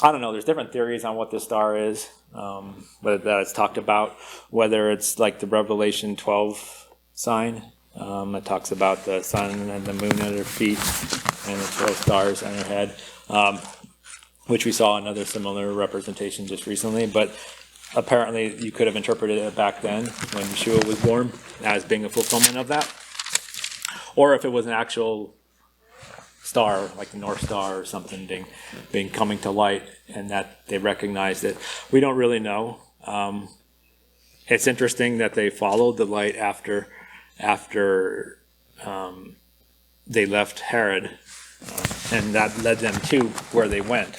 I don't know, there's different theories on what the star is, but that it's talked about, whether it's like the Revelation 12 sign. It talks about the sun and the moon at her feet and the 12 stars on her head, which we saw another similar representation just recently. But apparently you could have interpreted it back then when Yeshua was born as being a fulfillment of that. Or if it was an actual star, like the North Star or something, being coming to light, and that they recognized it. We don't really know. It's interesting that they followed the light after they left Herod, and that led them to where they went.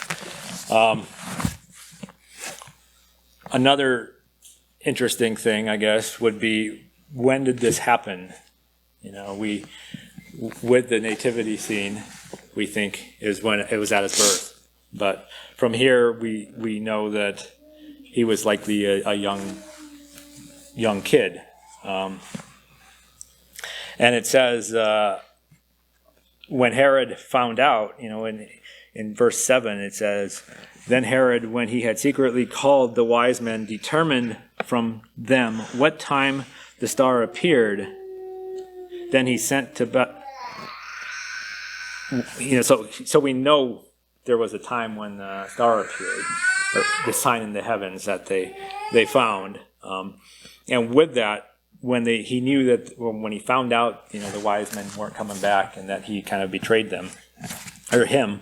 Another interesting thing, I guess, would be, when did this happen? With the nativity scene, we think is when it was at his birth. But from here, we know that he was likely a young kid. And it says, when Herod found out, in verse 7, it says, then Herod, when he had secretly called the wise men, determined from them what time the star appeared. Then he sent to so we know there was a time when the star appeared, or the sign in the heavens that they found. And with that, he knew that when he found out, the wise men weren't coming back and that he kind of betrayed them, or him,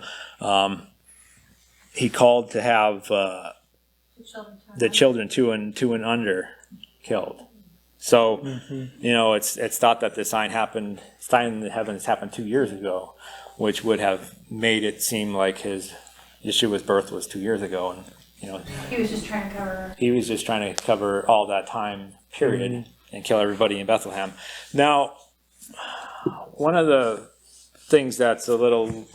he called to have the children two and under killed. So, it's thought that the sign in the heavens happened 2 years ago, which would have made it seem like Yeshua's birth was 2 years ago, and he was just trying to cover. He was just trying to cover all that time period and kill everybody in Bethlehem. Now, one of the things that's a little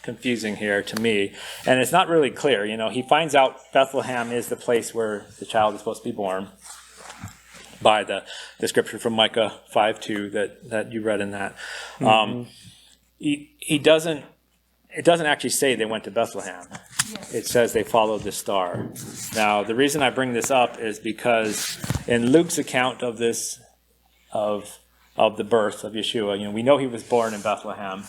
confusing here to me, and it's not really clear. He finds out Bethlehem is the place where the child is supposed to be born by the scripture from Micah 5:2 that you read in that. He doesn't it doesn't actually say they went to Bethlehem. It says they followed the star. Now, the reason I bring this up is because in Luke's account of this, of the birth of Yeshua, we know he was born in Bethlehem.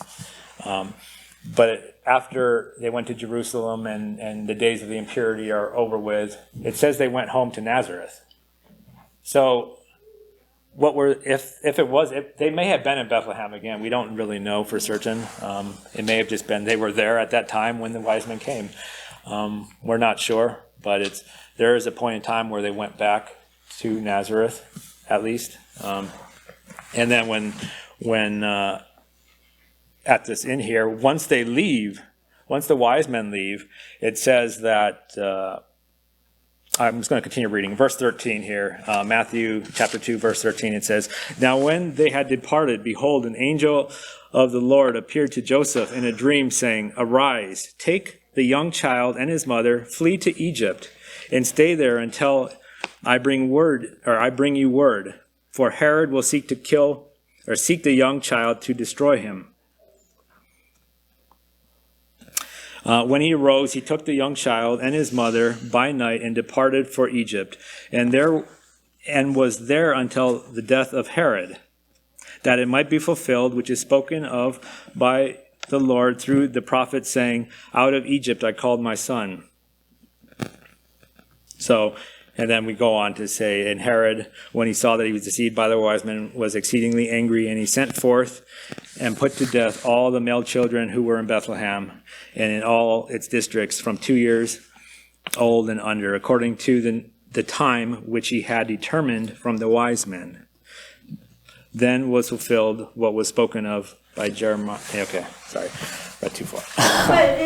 But after they went to Jerusalem and the days of the impurity are over with, it says they went home to Nazareth. So if they may have been in Bethlehem again, we don't really know for certain. It may have just been they were there at that time when the wise men came. We're not sure, but there is a point in time where they went back to Nazareth, at least. And then when at this inn here, once the wise men leave, it says that. I'm just going to continue reading. Verse 13 here, Matthew chapter 2, verse 13, it says, "Now when they had departed, behold, an angel of the Lord appeared to Joseph in a dream, saying, 'Arise, take the young child and his mother, flee to Egypt, and stay there until I bring you word. For Herod will seek the young child to destroy him.' When he arose, he took the young child and his mother by night and departed for Egypt, and was there until the death of Herod, that it might be fulfilled, which is spoken of by the Lord through the prophet, saying, 'Out of Egypt I called my son.'" So, and then we go on to say, "And Herod, when he saw that he was deceived by the wise men, was exceedingly angry, and he sent forth and put to death all the male children who were in Bethlehem and in all its districts from 2 years old and under, according to the time which he had determined from the wise men. Then was fulfilled what was spoken of by Jeremiah." Okay, sorry, read too far. But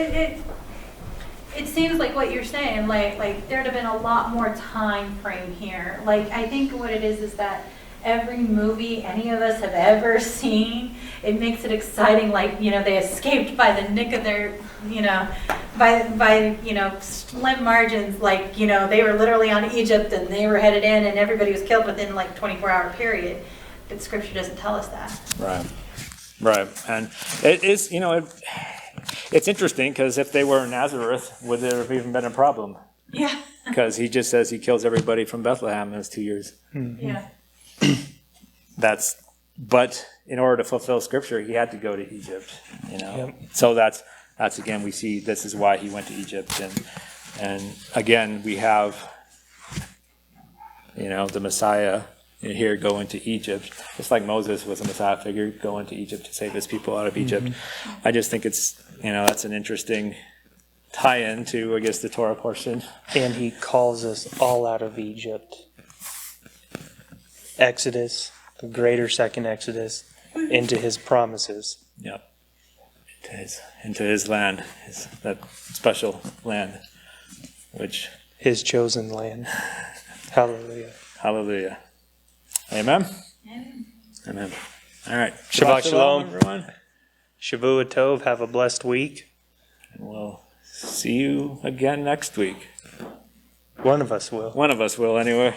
it seems like what you're saying, like there'd have been a lot more time frame here. Like, I think what it is that every movie any of us have ever seen, it makes it exciting. Like, they escaped by the nick of their, by slim margins. Like, they were literally on Egypt and they were headed in, and everybody was killed within like 24-hour period. But Scripture doesn't tell us that. Right, and it is, it's interesting because if they were in Nazareth, would there have even been a problem? Yeah. Because he just says he kills everybody from Bethlehem in his 2 years. Mm-hmm. Yeah. But in order to fulfill Scripture, he had to go to Egypt. Yep. So that's again, we see this is why he went to Egypt, and again we have the Messiah here going to Egypt, just like Moses was a Messiah figure going to Egypt to save his people out of Egypt. Mm-hmm. I just think it's that's an interesting tie-in to, I guess, the Torah portion. And he calls us all out of Egypt. Exodus, the greater second Exodus, into his promises. Yep. Into his land, that special land, which his chosen land. Hallelujah. Hallelujah. Amen. Amen. All right. Shabbat shalom, everyone. Shavua Tov. Have a blessed week. And we'll see you again next week. One of us will. One of us will, anyway.